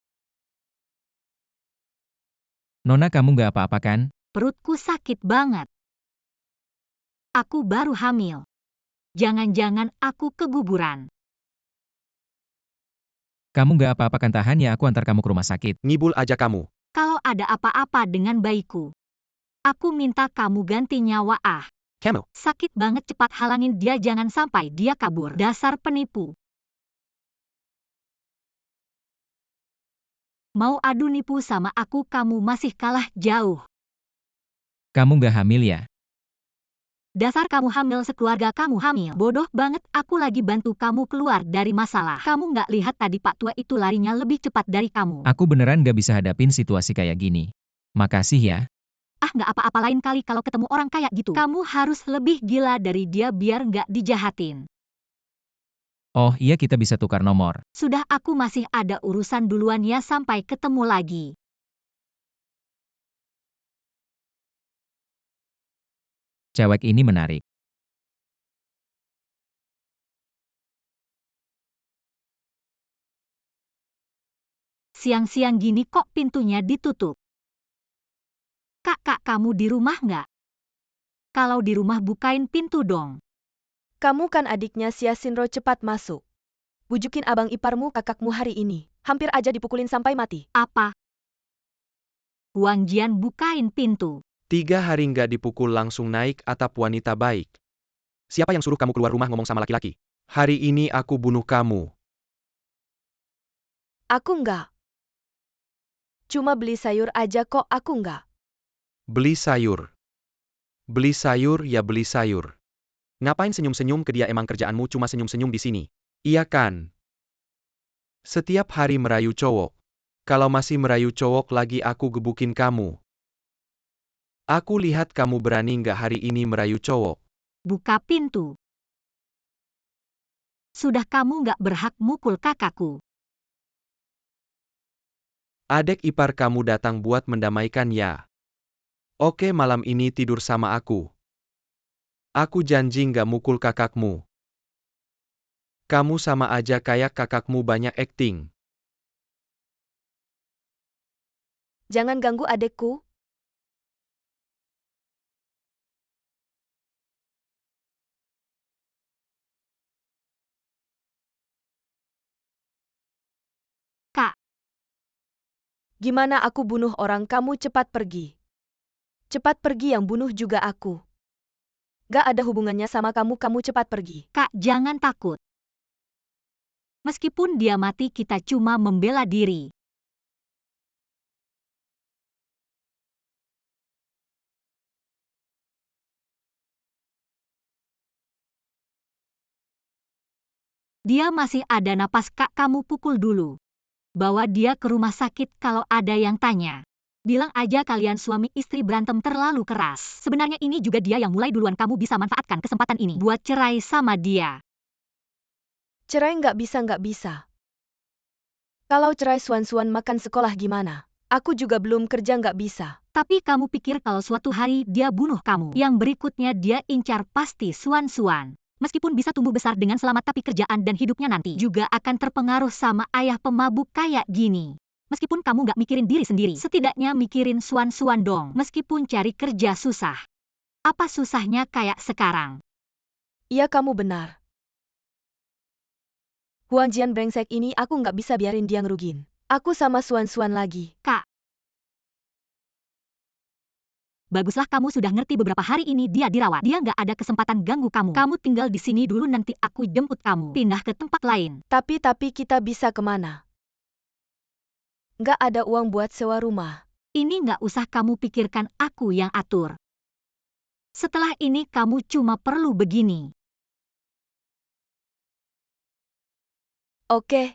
Nona, kamu nggak apa-apa kan? Perutku sakit banget. Aku baru hamil. Jangan-jangan aku keguguran. Kamu nggak apa-apa kan? Tahan ya, aku antar kamu ke rumah sakit. Ngibul aja kamu. Kalau ada apa-apa dengan bayiku, aku minta kamu ganti nyawa. Kamu. Sakit banget, cepat halangin dia, jangan sampai dia kabur. Dasar penipu. Mau adu nipu sama aku, kamu masih kalah jauh. Kamu nggak hamil ya? Dasar kamu hamil, sekeluarga kamu hamil. Bodoh banget, aku lagi bantu kamu keluar dari masalah. Kamu nggak lihat tadi Pak Tua itu larinya lebih cepat dari kamu. Aku beneran nggak bisa hadapin situasi kayak gini. Makasih ya. Nggak apa-apa, lain kali kalau ketemu orang kayak gitu, kamu harus lebih gila dari dia biar nggak dijahatin. Oh iya, kita bisa tukar nomor. Sudah, aku masih ada urusan duluan ya, sampai ketemu lagi. Cewek ini menarik. Siang-siang gini kok pintunya ditutup? Kak, kamu di rumah nggak? Kalau di rumah bukain pintu dong. Kamu kan adiknya Siasinro, cepat masuk. Bujukin abang iparmu, kakakmu hari ini. Hampir aja dipukulin sampai mati. Apa? Wang Jian, bukain pintu. 3 hari nggak dipukul langsung naik atap wanita baik. Siapa yang suruh kamu keluar rumah ngomong sama laki-laki? Hari ini aku bunuh kamu. Aku nggak. Cuma beli sayur aja kok, aku nggak. Beli sayur. Beli sayur ya, beli sayur. Ngapain senyum-senyum ke dia, emang kerjaanmu cuma senyum-senyum di sini? Iya kan? Setiap hari merayu cowok. Kalau masih merayu cowok lagi, aku gebukin kamu. Aku lihat kamu berani nggak hari ini merayu cowok. Buka pintu. Sudah, kamu nggak berhak mukul kakakku. Adek ipar kamu datang buat mendamaikan ya. Oke, malam ini tidur sama aku. Aku janji nggak mukul kakakmu. Kamu sama aja kayak kakakmu, banyak akting. Jangan ganggu adekku. Gimana aku bunuh orang, kamu cepat pergi. Cepat pergi, yang bunuh juga aku. Gak ada hubungannya sama kamu, kamu cepat pergi. Kak, jangan takut. Meskipun dia mati, kita cuma membela diri. Dia masih ada napas, Kak, kamu pukul dulu. Bawa dia ke rumah sakit kalau ada yang tanya. Bilang aja kalian suami istri berantem terlalu keras. Sebenarnya ini juga dia yang mulai duluan, kamu bisa manfaatkan kesempatan ini buat cerai sama dia. Cerai nggak bisa. Kalau cerai Suan-Suan makan sekolah gimana? Aku juga belum kerja, nggak bisa. Tapi kamu pikir kalau suatu hari dia bunuh kamu, yang berikutnya dia incar pasti Suan-Suan. Meskipun bisa tumbuh besar dengan selamat, tapi kerjaan dan hidupnya nanti juga akan terpengaruh sama ayah pemabuk kayak gini. Meskipun kamu nggak mikirin diri sendiri, setidaknya mikirin Suan-Suan dong. Meskipun cari kerja susah. Apa susahnya kayak sekarang? Iya, kamu benar. Huang Jian brengsek ini, aku nggak bisa biarin dia ngerugin. Aku sama Suan-Suan lagi. Kak. Baguslah kamu sudah ngerti, beberapa hari ini dia dirawat. Dia nggak ada kesempatan ganggu kamu. Kamu tinggal di sini dulu, nanti aku jemput kamu. Pindah ke tempat lain. Tapi kita bisa kemana? Nggak ada uang buat sewa rumah. Ini nggak usah kamu pikirkan, aku yang atur. Setelah ini kamu cuma perlu begini. Oke.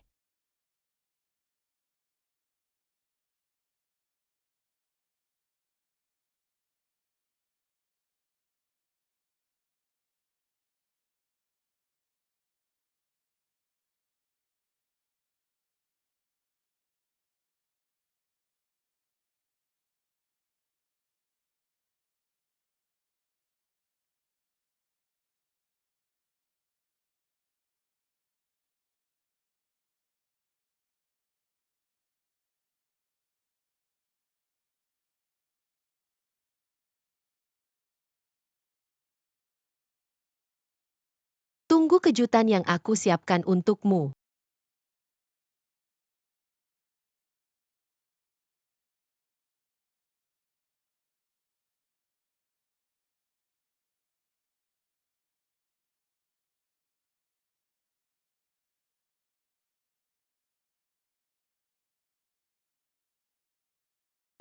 Tunggu kejutan yang aku siapkan untukmu.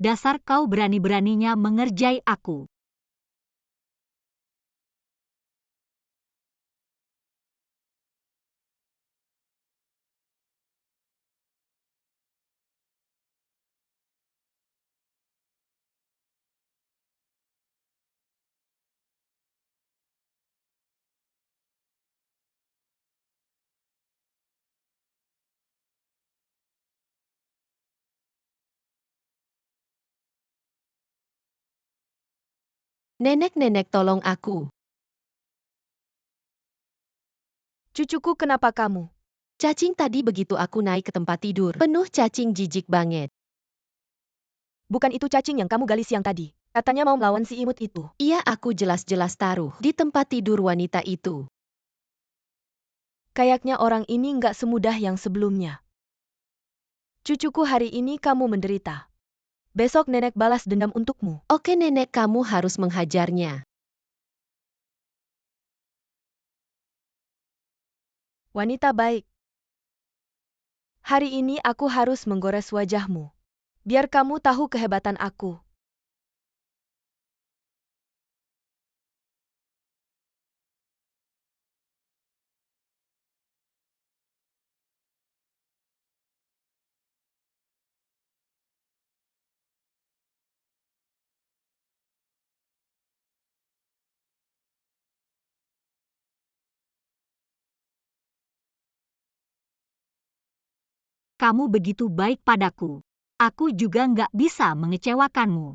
Dasar kau berani-beraninya mengerjai aku. Nenek-nenek, tolong aku. Cucuku, kenapa kamu? Cacing tadi begitu aku naik ke tempat tidur, penuh cacing, jijik banget. Bukan itu cacing yang kamu gali siang tadi. Katanya mau melawan si imut itu. Iya, aku jelas-jelas taruh di tempat tidur wanita itu. Kayaknya orang ini nggak semudah yang sebelumnya. Cucuku, hari ini kamu menderita. Besok nenek balas dendam untukmu. Oke nenek, kamu harus menghajarnya. Wanita baik. Hari ini aku harus menggores wajahmu. Biar kamu tahu kehebatan aku. Kamu begitu baik padaku. Aku juga nggak bisa mengecewakanmu.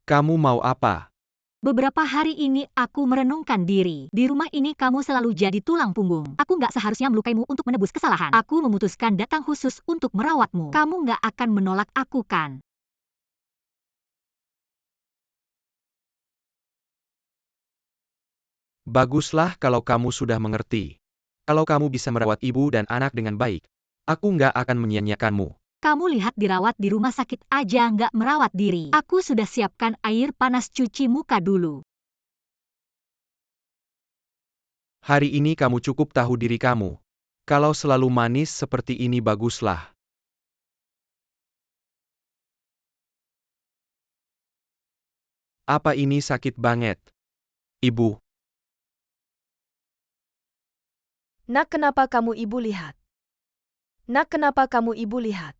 Kamu mau apa? Beberapa hari ini aku merenungkan diri. Di rumah ini kamu selalu jadi tulang punggung. Aku nggak seharusnya melukaimu untuk menebus kesalahan. Aku memutuskan datang khusus untuk merawatmu. Kamu nggak akan menolak aku, kan? Baguslah kalau kamu sudah mengerti. Kalau kamu bisa merawat ibu dan anak dengan baik, Aku nggak akan menyia-nyiakanmu. Kamu lihat dirawat di rumah sakit aja nggak merawat diri. Aku sudah siapkan air panas cuci muka dulu. Hari ini kamu cukup tahu diri kamu. Kalau selalu manis seperti ini baguslah. Apa ini sakit banget? Ibu, Nak, kenapa kamu ibu lihat? Nak, kenapa kamu ibu lihat?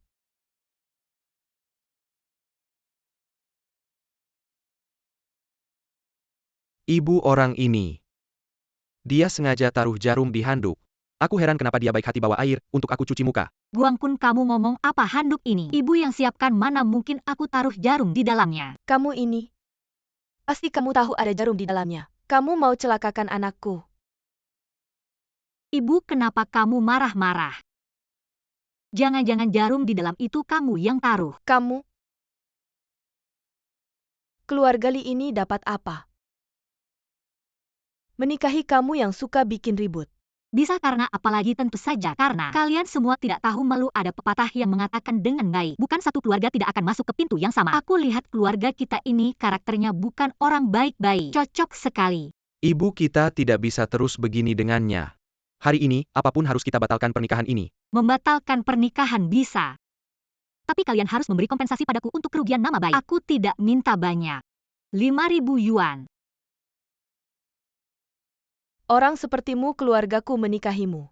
ibu orang ini. Dia sengaja taruh jarum di handuk. Aku heran kenapa dia baik hati bawa air untuk aku cuci muka. Guangkun, kamu ngomong apa handuk ini? Ibu yang siapkan, mana mungkin aku taruh jarum di dalamnya. Kamu ini. Pasti kamu tahu ada jarum di dalamnya. Kamu mau celakakan anakku. Ibu, kenapa kamu marah-marah? Jangan-jangan jarum di dalam itu kamu yang taruh. Kamu. Keluarga Li ini dapat apa? Menikahi kamu yang suka bikin ribut. Bisa karena apalagi, tentu saja karena kalian semua tidak tahu malu. Ada pepatah yang mengatakan dengan baik, bukan satu keluarga tidak akan masuk ke pintu yang sama. Aku lihat keluarga kita ini karakternya bukan orang baik-baik. Cocok sekali. Ibu kita tidak bisa terus begini dengannya. Hari ini, apapun harus kita batalkan pernikahan ini. Membatalkan pernikahan bisa. Tapi kalian harus memberi kompensasi padaku untuk kerugian nama baik. Aku tidak minta banyak. 5.000 yuan. Orang sepertimu, keluargaku menikahimu.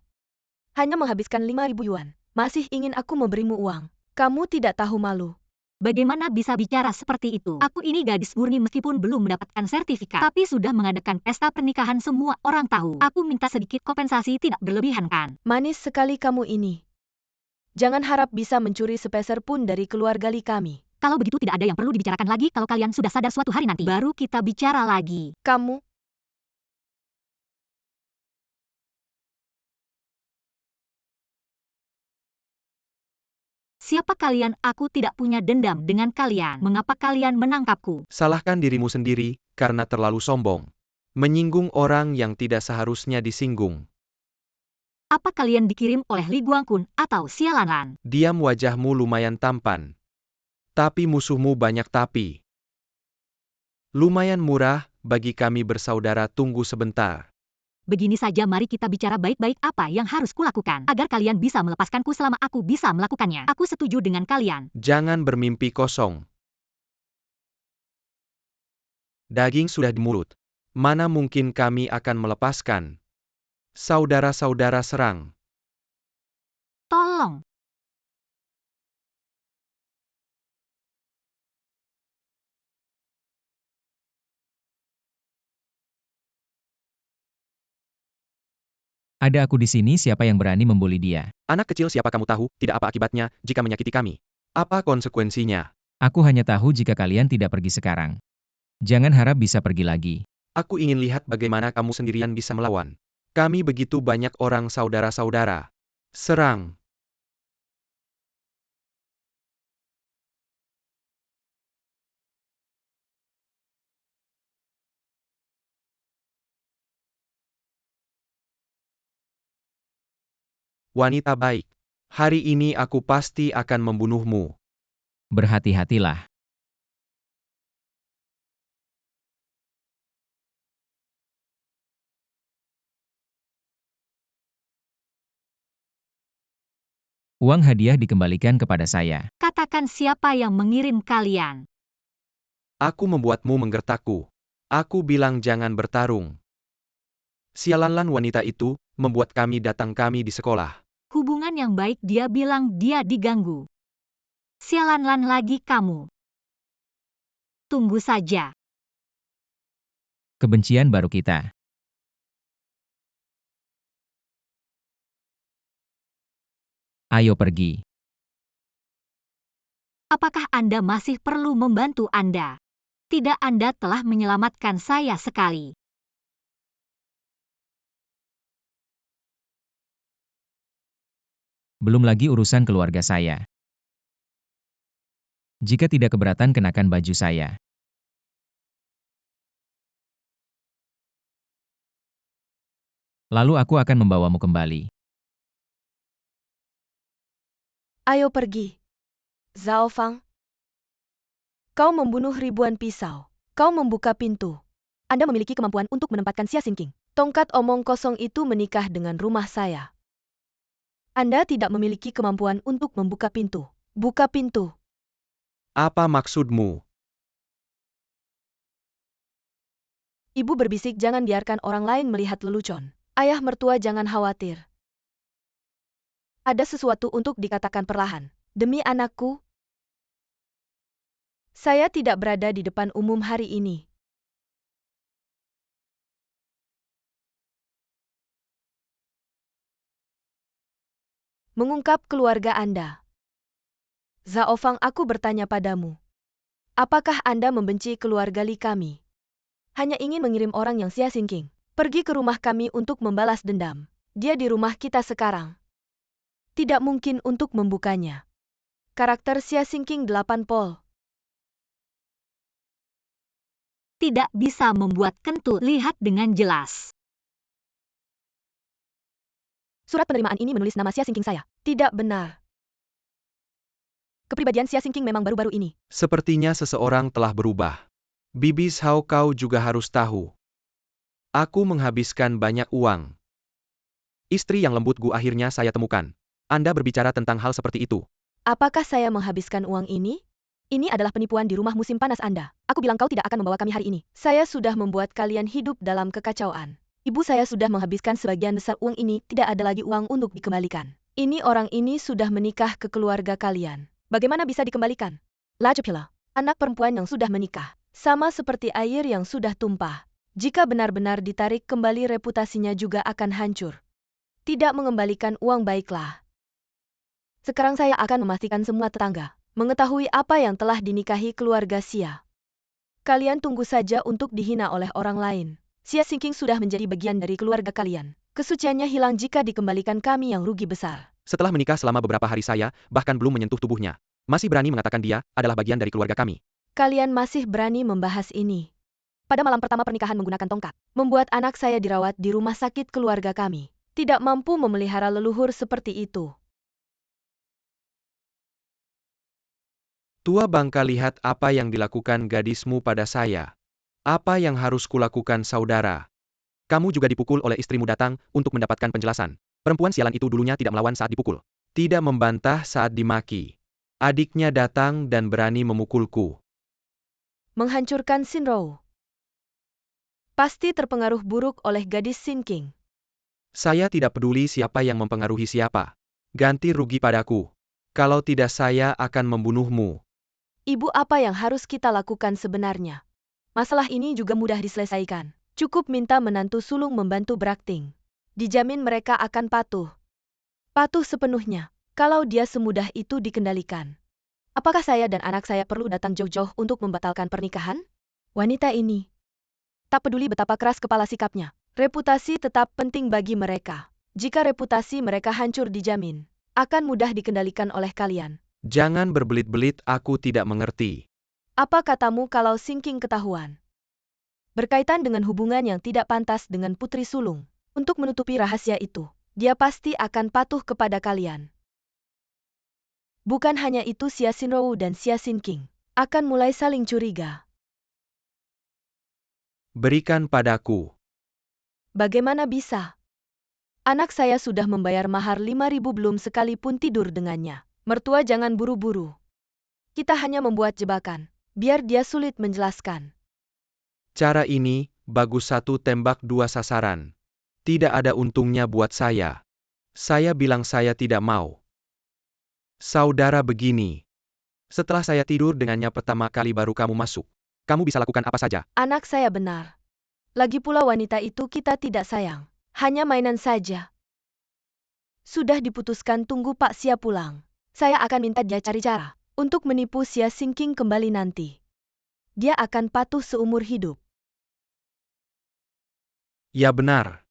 Hanya menghabiskan 5.000 yuan. Masih ingin aku memberimu uang. Kamu tidak tahu malu. Bagaimana bisa bicara seperti itu? Aku ini gadis murni meskipun belum mendapatkan sertifikat. Tapi sudah mengadakan pesta pernikahan, semua orang tahu. Aku minta sedikit kompensasi, tidak berlebihan kan? Manis sekali kamu ini. Jangan harap bisa mencuri sepeser pun dari keluarga Li kami. Kalau begitu tidak ada yang perlu dibicarakan lagi. Kalau kalian sudah sadar suatu hari nanti, baru kita bicara lagi. Kamu. Siapa kalian? Aku tidak punya dendam dengan kalian. Mengapa kalian menangkapku? Salahkan dirimu sendiri, karena terlalu sombong. Menyinggung orang yang tidak seharusnya disinggung. Apa kalian dikirim oleh Li Guangkun atau Xialanlan? Diam, wajahmu lumayan tampan. Tapi musuhmu banyak tapi. Lumayan murah, bagi kami bersaudara. Tunggu sebentar. Begini saja, mari kita bicara baik-baik. Apa yang harus kulakukan agar kalian bisa melepaskanku selama aku bisa melakukannya? Aku setuju dengan kalian. Jangan bermimpi kosong. Daging sudah di mulut. Mana mungkin kami akan melepaskan? Saudara-saudara serang. Tolong. Ada aku di sini, siapa yang berani membuli dia? Anak kecil, siapa kamu tahu, tidak apa akibatnya jika menyakiti kami? Apa konsekuensinya? Aku hanya tahu jika kalian tidak pergi sekarang. Jangan harap bisa pergi lagi. Aku ingin lihat bagaimana kamu sendirian bisa melawan. Kami begitu banyak orang, saudara-saudara. Serang. Wanita baik. Hari ini aku pasti akan membunuhmu. Berhati-hatilah. Uang hadiah dikembalikan kepada saya. Katakan siapa yang mengirim kalian. Aku membuatmu menggertakku. Aku bilang jangan bertarung. Sialanlan wanita itu membuat kami datang di sekolah. Hubungan yang baik, dia bilang dia diganggu. Sialanlan lagi kamu. Tunggu saja. Kebencian baru kita. Ayo pergi. Apakah Anda masih perlu membantu Anda? Tidak, Anda telah menyelamatkan saya sekali. Belum lagi urusan keluarga saya. Jika tidak keberatan, kenakan baju saya. Lalu aku akan membawamu kembali. Ayo pergi. Zhao Fang. Kau membunuh ribuan pisau. Kau membuka pintu. Anda memiliki kemampuan untuk menempatkan Xia Xingqing. Tongkat omong kosong itu menikah dengan rumah saya. Anda tidak memiliki kemampuan untuk membuka pintu. Buka pintu. Apa maksudmu? Ibu berbisik, jangan biarkan orang lain melihat lelucon. Ayah mertua jangan khawatir. Ada sesuatu untuk dikatakan perlahan. Demi anakku, saya tidak berada di depan umum hari ini. Mengungkap keluarga Anda. Zhao Fang, aku bertanya padamu. Apakah Anda membenci keluarga Li kami? Hanya ingin mengirim orang yang Xia Xingqing pergi ke rumah kami untuk membalas dendam. Dia di rumah kita sekarang. Tidak mungkin untuk membukanya. Karakter Xia Xingqing 8 pol. Tidak bisa membuat Kentu lihat dengan jelas. Surat penerimaan ini menulis nama Xia Xingqing saya. Tidak benar. Kepribadian Xia Xingqing memang baru-baru ini. Sepertinya seseorang telah berubah. Bibi Hao, kau juga harus tahu. Aku menghabiskan banyak uang. Istri yang lembut Gu akhirnya saya temukan. Anda berbicara tentang hal seperti itu. Apakah saya menghabiskan uang ini? Ini adalah penipuan di rumah musim panas Anda. Aku bilang kau tidak akan membawa kami hari ini. Saya sudah membuat kalian hidup dalam kekacauan. Ibu saya sudah menghabiskan sebagian besar uang ini, tidak ada lagi uang untuk dikembalikan. Ini orang ini sudah menikah ke keluarga kalian. Bagaimana bisa dikembalikan? Lajepila, anak perempuan yang sudah menikah. Sama seperti air yang sudah tumpah. Jika benar-benar ditarik kembali reputasinya juga akan hancur. Tidak mengembalikan uang baiklah. Sekarang saya akan memastikan semua tetangga mengetahui apa yang telah dinikahi keluarga Xia. Kalian tunggu saja untuk dihina oleh orang lain. Xia Xingqing sudah menjadi bagian dari keluarga kalian. Kesuciannya hilang jika dikembalikan, kami yang rugi besar. Setelah menikah selama beberapa hari saya, bahkan belum menyentuh tubuhnya. Masih berani mengatakan dia adalah bagian dari keluarga kami. Kalian masih berani membahas ini. Pada malam pertama pernikahan menggunakan tongkat, membuat anak saya dirawat di rumah sakit keluarga kami. Tidak mampu memelihara leluhur seperti itu. Tua bangka, lihat apa yang dilakukan gadismu pada saya. Apa yang harus kulakukan, saudara? Kamu juga dipukul oleh istrimu, datang untuk mendapatkan penjelasan. Perempuan sialan itu dulunya tidak melawan saat dipukul. Tidak membantah saat dimaki. Adiknya datang dan berani memukulku. Menghancurkan Xinrou. Pasti terpengaruh buruk oleh gadis Xingqing. Saya tidak peduli siapa yang mempengaruhi siapa. Ganti rugi padaku. Kalau tidak saya akan membunuhmu. Ibu, apa yang harus kita lakukan sebenarnya? Masalah ini juga mudah diselesaikan. Cukup minta menantu sulung membantu berakting. Dijamin mereka akan patuh. Patuh sepenuhnya. Kalau dia semudah itu dikendalikan. Apakah saya dan anak saya perlu datang jauh-jauh untuk membatalkan pernikahan? Wanita ini. Tak peduli betapa keras kepala sikapnya. Reputasi tetap penting bagi mereka. Jika reputasi mereka hancur, dijamin akan mudah dikendalikan oleh kalian. Jangan berbelit-belit, aku tidak mengerti. Apa katamu kalau Xingqing ketahuan? Berkaitan dengan hubungan yang tidak pantas dengan putri sulung. Untuk menutupi rahasia itu, dia pasti akan patuh kepada kalian. Bukan hanya itu, Xia Xinrou dan Xia Xingqing akan mulai saling curiga. Berikan padaku. Bagaimana bisa? Anak saya sudah membayar mahar 5.000 belum sekalipun tidur dengannya. Mertua, jangan buru-buru. Kita hanya membuat jebakan, biar dia sulit menjelaskan. Cara ini, bagus, 1 tembak 2 sasaran. Tidak ada untungnya buat saya. Saya bilang saya tidak mau. Saudara, begini. Setelah saya tidur dengannya pertama kali baru kamu masuk. Kamu bisa lakukan apa saja. Anak saya benar. Lagi pula wanita itu kita tidak sayang. Hanya mainan saja. Sudah diputuskan, tunggu Pak Xia pulang. Saya akan minta dia cari cara untuk menipu Xia Xingqing kembali nanti. Dia akan patuh seumur hidup. Ya, benar.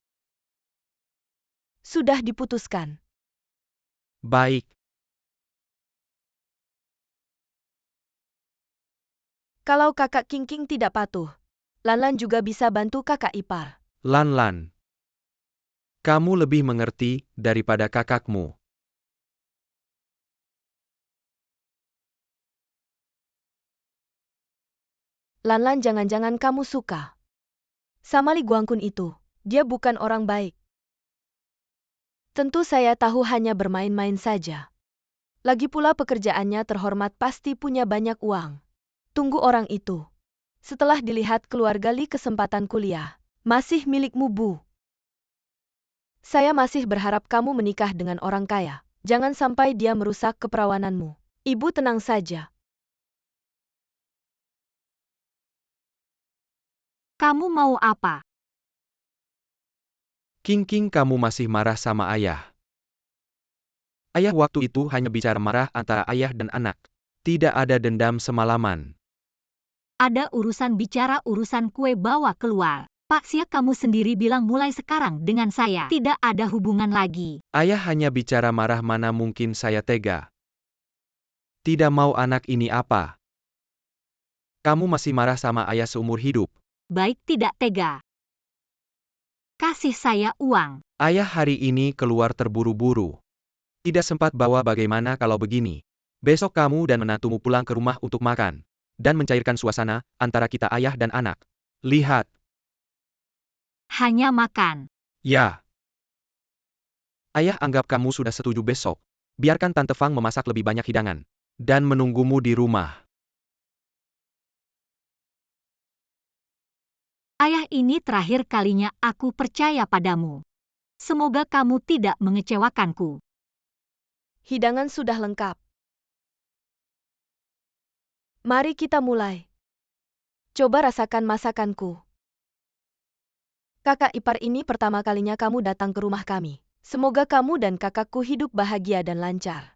Sudah diputuskan. Baik. Kalau kakak Qingqing tidak patuh, Lanlan juga bisa bantu kakak ipar. Lanlan. Kamu lebih mengerti daripada kakakmu. Lanlan, jangan-jangan kamu suka sama Li Guangkun itu. Dia bukan orang baik. Tentu saya tahu hanya bermain-main saja. Lagi pula pekerjaannya terhormat, pasti punya banyak uang. Tunggu orang itu. Setelah dilihat keluarga Li, kesempatan kuliah masih milikmu, Bu. Saya masih berharap kamu menikah dengan orang kaya. Jangan sampai dia merusak keperawananmu. Ibu tenang saja. Kamu mau apa? King, kamu masih marah sama ayah. Ayah waktu itu hanya bicara marah antara ayah dan anak. Tidak ada dendam semalaman. Ada urusan bicara, urusan kue bawa keluar. Pak Siak, kamu sendiri bilang mulai sekarang dengan saya tidak ada hubungan lagi. Ayah hanya bicara marah, mana mungkin saya tega. Tidak mau anak ini apa? Kamu masih marah sama ayah seumur hidup. Baik, tidak tega. Kasih saya uang. Ayah hari ini keluar terburu-buru. Tidak sempat bawa. Bagaimana kalau begini? Besok kamu dan menantumu pulang ke rumah untuk makan. Dan mencairkan suasana antara kita ayah dan anak. Lihat. Hanya makan. Ya. Ayah anggap kamu sudah setuju. Besok biarkan Tante Fang memasak lebih banyak hidangan. Dan menunggumu di rumah. Ayah, ini terakhir kalinya aku percaya padamu. Semoga kamu tidak mengecewakanku. Hidangan sudah lengkap. Mari kita mulai. Coba rasakan masakanku. Kakak ipar, ini pertama kalinya kamu datang ke rumah kami. Semoga kamu dan kakakku hidup bahagia dan lancar.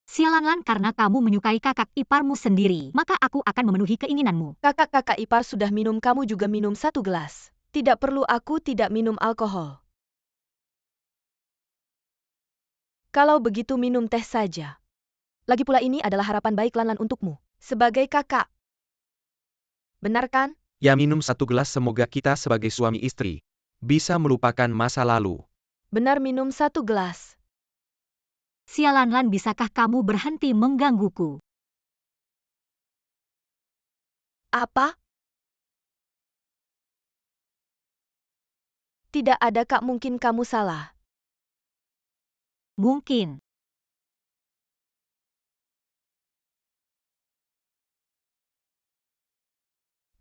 Sialan, karena kamu menyukai kakak iparmu sendiri, maka aku akan memenuhi keinginanmu. Kakak ipar sudah minum, kamu juga minum 1 gelas. Tidak perlu, aku tidak minum alkohol. Kalau begitu minum teh saja. Lagi pula ini adalah harapan baik Lanlan untukmu, sebagai kakak. Benar kan? Ya, minum 1 gelas. Semoga kita sebagai suami istri bisa melupakan masa lalu. Benar, minum 1 gelas. Sialan, bisakah kamu berhenti menggangguku? Apa? Tidak ada, Kak, mungkin kamu salah. Mungkin.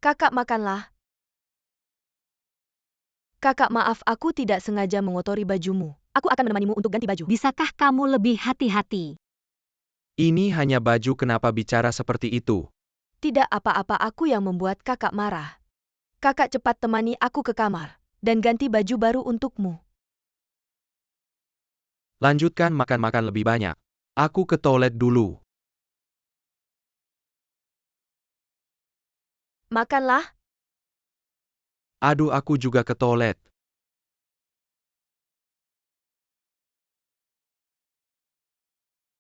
Kakak, makanlah. Kakak, maaf, aku tidak sengaja mengotori bajumu. Aku akan menemanimu untuk ganti baju. Bisakah kamu lebih hati-hati? Ini hanya baju, kenapa bicara seperti itu? Tidak apa-apa, aku yang membuat kakak marah. Kakak cepat temani aku ke kamar, dan ganti baju baru untukmu. Lanjutkan makan lebih banyak. Aku ke toilet dulu. Makanlah. Aduh, aku juga ke toilet.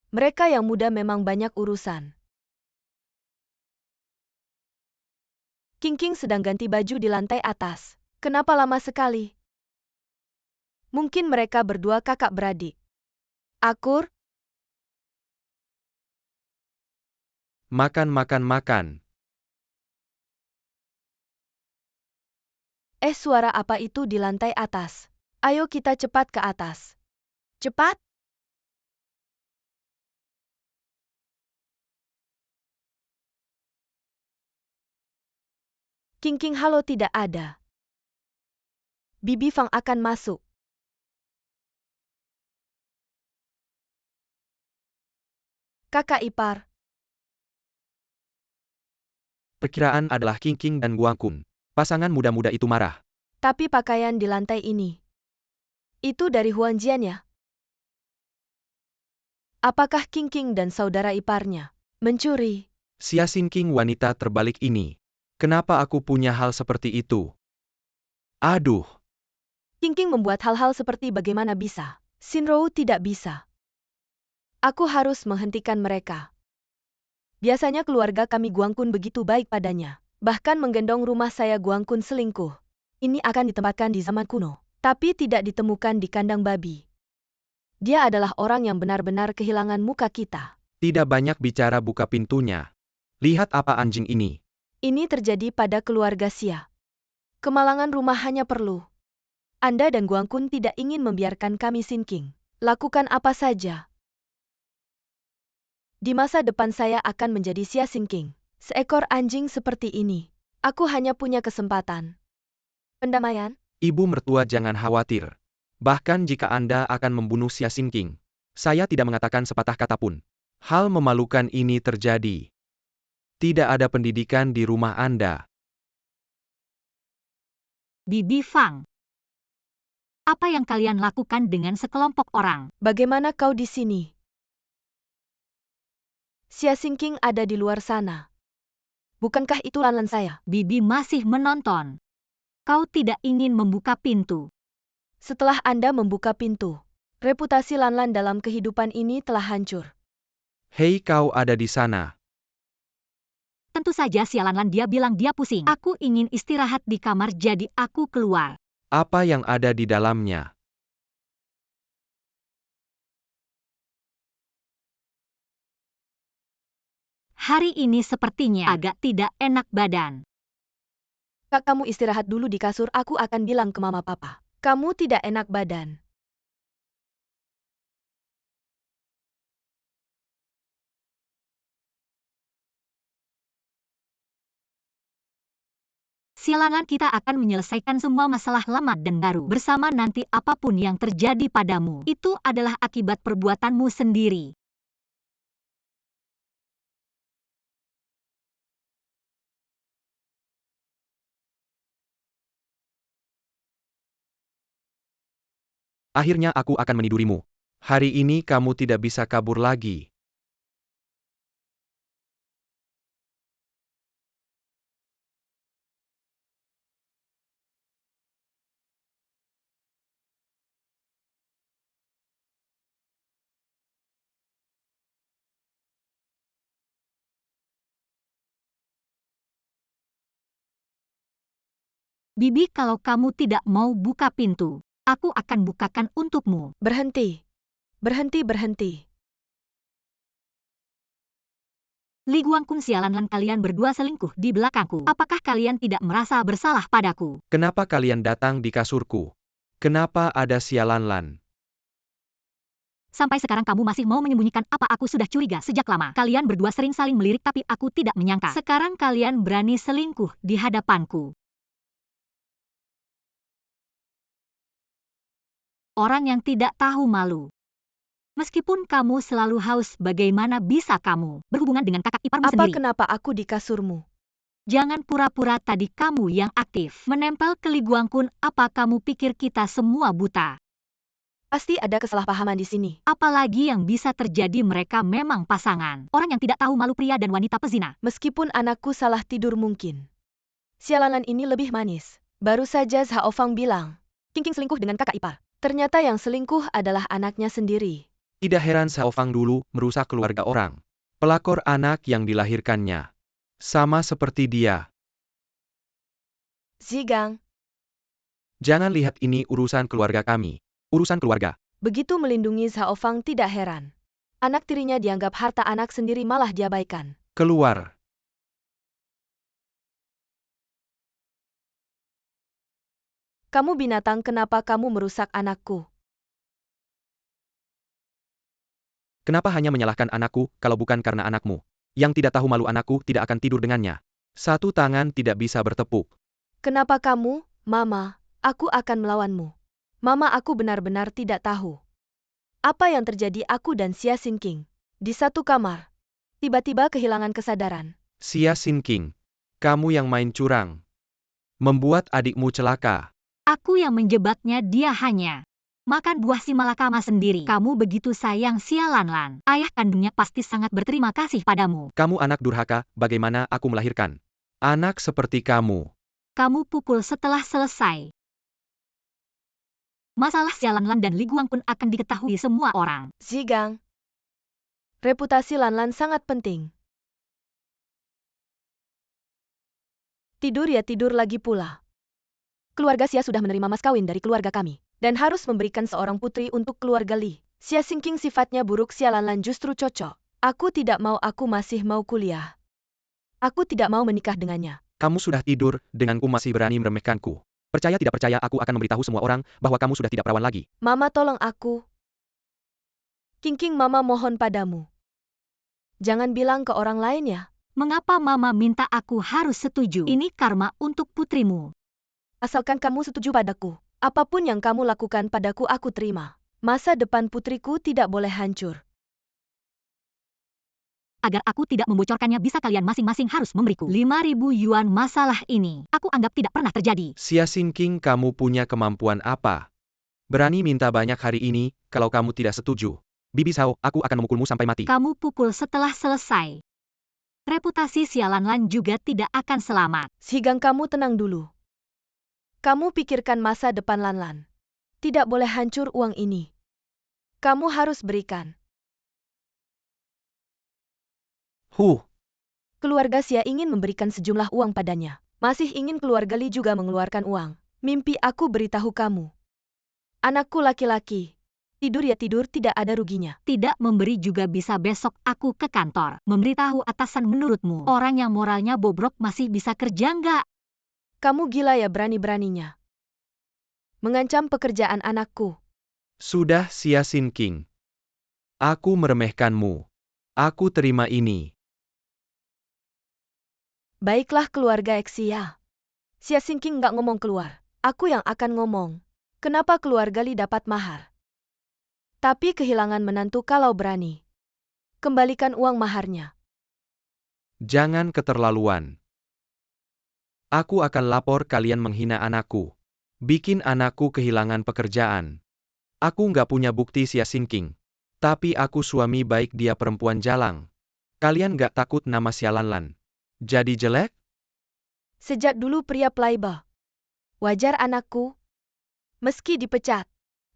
Mereka yang muda memang banyak urusan. King sedang ganti baju di lantai atas. Kenapa lama sekali? Mungkin mereka berdua kakak beradik. Akur? Makan. Suara apa itu di lantai atas? Ayo kita cepat ke atas. Cepat! King, halo, tidak ada. Bibi Fang akan masuk. Kakak ipar. Perkiraan adalah King dan Guangkun. Pasangan muda-muda itu marah. Tapi pakaian di lantai ini. Itu dari Huan Jian ya? Apakah King dan saudara iparnya mencuri? Siasin King, wanita terbalik ini. Kenapa aku punya hal seperti itu? Aduh. King membuat hal-hal seperti bagaimana bisa? Shinrou tidak bisa. Aku harus menghentikan mereka. Biasanya keluarga kami Guangkun begitu baik padanya. Bahkan menggendong rumah saya Guangkun selingkuh. Ini akan ditempatkan di zaman kuno, tapi tidak ditemukan di kandang babi. Dia adalah orang yang benar-benar kehilangan muka kita. Tidak banyak bicara, buka pintunya. Lihat apa anjing ini. Ini terjadi pada keluarga Xia. Kemalangan rumah hanya perlu. Anda dan Guangkun tidak ingin membiarkan kami sinking. Lakukan apa saja. Di masa depan saya akan menjadi Xia Sinking. Seekor anjing seperti ini. Aku hanya punya kesempatan. Pendamaian? Ibu mertua, jangan khawatir. Bahkan jika Anda akan membunuh Xia Xingqing, saya tidak mengatakan sepatah kata pun. Hal memalukan ini terjadi. Tidak ada pendidikan di rumah Anda. Bibi Fang. Apa yang kalian lakukan dengan sekelompok orang? Bagaimana kau di sini? Xia Xingqing ada di luar sana. Bukankah itu Lanlan saya? Bibi masih menonton. Kau tidak ingin membuka pintu. Setelah Anda membuka pintu, reputasi Lanlan dalam kehidupan ini telah hancur. Hei, kau ada di sana. Tentu saja sialan, dia bilang dia pusing. Aku ingin istirahat di kamar, jadi aku keluar. Apa yang ada di dalamnya? Hari ini sepertinya agak tidak enak badan. Kak, kamu istirahat dulu di kasur, aku akan bilang ke mama papa. Kamu tidak enak badan. Sialan, kita akan menyelesaikan semua masalah lama dan baru bersama nanti. Apapun yang terjadi padamu, itu adalah akibat perbuatanmu sendiri. Akhirnya aku akan menidurimu. Hari ini kamu tidak bisa kabur lagi. Bibi, kalau kamu tidak mau buka pintu, aku akan bukakan untukmu. Berhenti. Berhenti, berhenti. Li Guangkun, sialan, kalian berdua selingkuh di belakangku. Apakah kalian tidak merasa bersalah padaku? Kenapa kalian datang di kasurku? Kenapa ada sialan? Sampai sekarang kamu masih mau menyembunyikan apa? Aku sudah curiga sejak lama. Kalian berdua sering saling melirik, tapi aku tidak menyangka. Sekarang kalian berani selingkuh di hadapanku. Orang yang tidak tahu malu. Meskipun kamu selalu haus, bagaimana bisa kamu berhubungan dengan kakak iparmu Apa sendiri? kenapa aku di kasurmu? Jangan pura-pura, tadi kamu yang aktif menempel ke Li Guangkun. Apa kamu pikir kita semua buta? Pasti ada kesalahpahaman di sini. Apalagi yang bisa terjadi, mereka memang pasangan. Orang yang tidak tahu malu, pria dan wanita pezina. Meskipun anakku salah tidur mungkin. Sialan ini lebih manis. Baru saja Zhao Fang bilang, Qingqing selingkuh dengan kakak ipar. Ternyata yang selingkuh adalah anaknya sendiri. Tidak heran Xiao Fang dulu merusak keluarga orang. Pelakor anak yang dilahirkannya. Sama seperti dia. Zigang, Jangan lihat ini urusan keluarga kami. Urusan keluarga. begitu melindungi Zhao Fang tidak heran. Anak tirinya dianggap harta anak sendiri, malah diabaikan. Keluar. Kamu binatang, kenapa kamu merusak anakku? Kenapa hanya menyalahkan anakku kalau bukan karena anakmu? Yang tidak tahu malu, anakku tidak akan tidur dengannya. Satu tangan tidak bisa bertepuk. Kenapa kamu, Mama? Aku akan melawanmu. Mama, aku benar-benar tidak tahu. Apa yang terjadi? Aku dan Xia Xingqing di satu kamar. Tiba-tiba kehilangan kesadaran. Xia Xingqing, kamu yang main curang. Membuat adikmu celaka. Aku yang menjebaknya, dia hanya makan buah si malakama sendiri. Kamu begitu sayang sialan. Ayah kandungnya pasti sangat berterima kasih padamu. Kamu anak durhaka, bagaimana aku melahirkan anak seperti kamu? Kamu pukul setelah selesai. Masalah sialan dan Li Guangkun akan diketahui semua orang. Zigang, reputasi Lanlan sangat penting. Tidur ya tidur lagi pula. Keluarga Xia sudah menerima mas kawin dari keluarga kami, dan harus memberikan seorang putri untuk keluarga Li. Xia Xingqing sifatnya buruk, Xia Lanlan justru cocok. Aku tidak mau, aku masih mau kuliah. Aku tidak mau menikah dengannya. Kamu sudah tidur, denganku masih berani meremehkanku. Percaya tidak percaya, aku akan memberitahu semua orang bahwa kamu sudah tidak perawan lagi. Mama tolong aku. Qingqing, Mama mohon padamu. Jangan bilang ke orang lain ya. Mengapa Mama minta aku harus setuju? Ini karma untuk putrimu. Asalkan kamu setuju padaku. Apapun yang kamu lakukan padaku aku terima. Masa depan putriku tidak boleh hancur. Agar aku tidak membocorkannya, bisa kalian masing-masing harus memberiku 5.000 yuan. Masalah ini aku anggap tidak pernah terjadi. Xia Xingqing, kamu punya kemampuan apa? Berani minta banyak hari ini, kalau kamu tidak setuju. Bibi Sao, aku akan memukulmu sampai mati. Kamu pukul setelah selesai. Reputasi Xia Lanlan juga tidak akan selamat. Sigang, kamu tenang dulu. Kamu pikirkan masa depan Lanlan. Tidak boleh hancur uang ini. Kamu harus berikan. Keluarga Xia ingin memberikan sejumlah uang padanya. Masih ingin keluarga Li juga mengeluarkan uang. Mimpi aku beritahu kamu. Anakku laki-laki. Tidur ya tidur, tidak ada ruginya. Tidak memberi juga bisa. Besok aku ke kantor. Memberitahu atasan. Menurutmu, orang yang moralnya bobrok masih bisa kerja nggak? Kamu gila ya, berani-beraninya mengancam pekerjaan anakku. Sudah, Xia Xingqing. Aku meremehkanmu. Aku terima ini. Baiklah keluarga Xia. Xia Xingqing nggak ngomong keluar. Aku yang akan ngomong. Kenapa keluarga Li dapat mahar? Tapi kehilangan menantu kalau berani. Kembalikan uang maharnya. Jangan keterlaluan. Aku akan lapor kalian menghina anakku. Bikin anakku kehilangan pekerjaan. Aku nggak punya bukti, Xia Xingqing. Tapi aku suami baik, dia perempuan jalang. Kalian nggak takut nama Xia Lanlan jadi jelek? Sejak dulu pria playboy. Wajar anakku. Meski dipecat,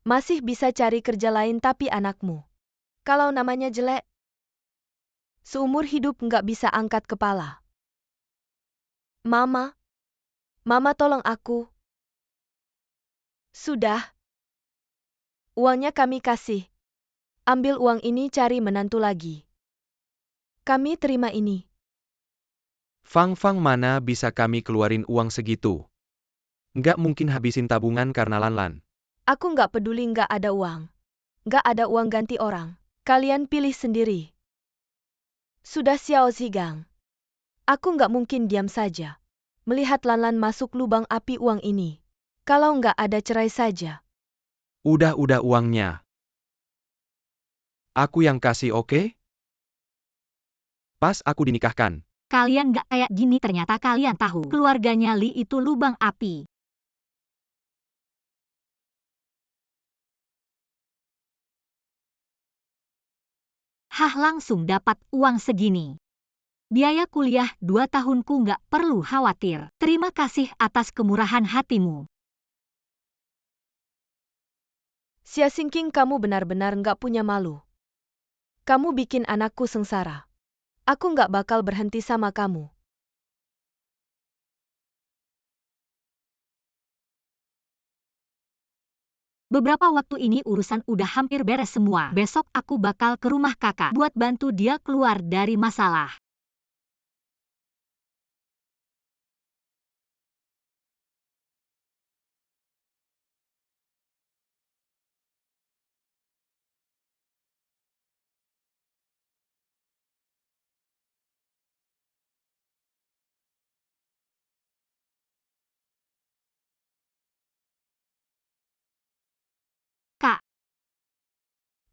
masih bisa cari kerja lain. Tapi anakmu, kalau namanya jelek, seumur hidup nggak bisa angkat kepala. Mama tolong aku. Sudah. Uangnya kami kasih. Ambil uang ini, cari menantu lagi. Kami terima ini. Fang, mana bisa kami keluarin uang segitu? Nggak mungkin habisin tabungan karena Lanlan. Aku nggak peduli, nggak ada uang. Nggak ada uang ganti orang. Kalian pilih sendiri. Sudah, Xiao Zigang. Aku nggak mungkin diam saja melihat Lanlan masuk lubang api uang ini. Kalau nggak ada, cerai saja. Udah uangnya. Aku yang kasih, oke? Pas aku dinikahkan. Kalian nggak kayak gini. Ternyata kalian tahu keluarganya Li itu lubang api. Hah, langsung dapat uang segini. Biaya kuliah 2 tahunku nggak perlu khawatir. Terima kasih atas kemurahan hatimu. Xia Xingqing, kamu benar-benar nggak punya malu. Kamu bikin anakku sengsara. Aku nggak bakal berhenti sama kamu. Beberapa waktu ini urusan udah hampir beres semua. Besok aku bakal ke rumah kakak buat bantu dia keluar dari masalah. Kak.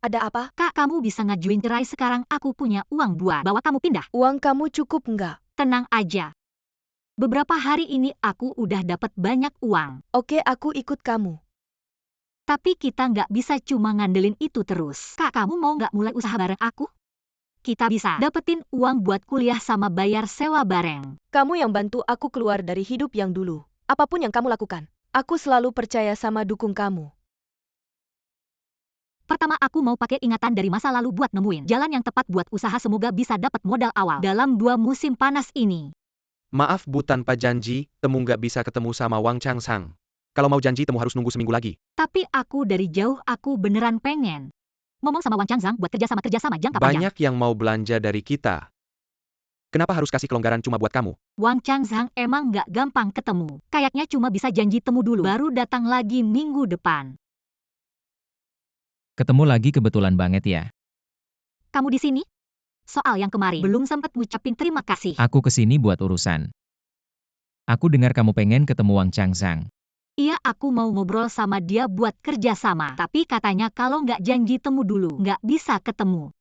Ada apa? Kak, kamu bisa ngajuin cerai sekarang. Aku punya uang buat bawa kamu pindah. Uang kamu cukup nggak? Tenang aja. Beberapa hari ini aku udah dapat banyak uang. Oke, aku ikut kamu. Tapi kita nggak bisa cuma ngandelin itu terus. Kak, kamu mau nggak mulai usaha bareng aku? Kita bisa dapetin uang buat kuliah sama bayar sewa bareng. Kamu yang bantu aku keluar dari hidup yang dulu. Apapun yang kamu lakukan, aku selalu percaya sama dukung kamu. Pertama, aku mau pakai ingatan dari masa lalu buat nemuin jalan yang tepat buat usaha. Semoga bisa dapat modal awal dalam 2 musim panas ini. Maaf Bu, tanpa janji, temu nggak bisa ketemu sama Wang Changsang. Kalau mau janji temu harus nunggu seminggu lagi. Tapi aku dari jauh aku beneran pengen ngomong sama Wang Changzang buat kerjasama jangka panjang. Banyak yang mau belanja dari kita. Kenapa harus kasih kelonggaran cuma buat kamu? Wang Changzang emang nggak gampang ketemu. Kayaknya cuma bisa janji temu dulu, baru datang lagi minggu depan. Ketemu lagi kebetulan banget ya. Kamu di sini? Soal yang kemarin, belum sempat ngucapin terima kasih. Aku kesini buat urusan. Aku dengar kamu pengen ketemu Wang Changzang. Iya, aku mau ngobrol sama dia buat kerjasama. Tapi katanya kalau nggak janji temu dulu, nggak bisa ketemu.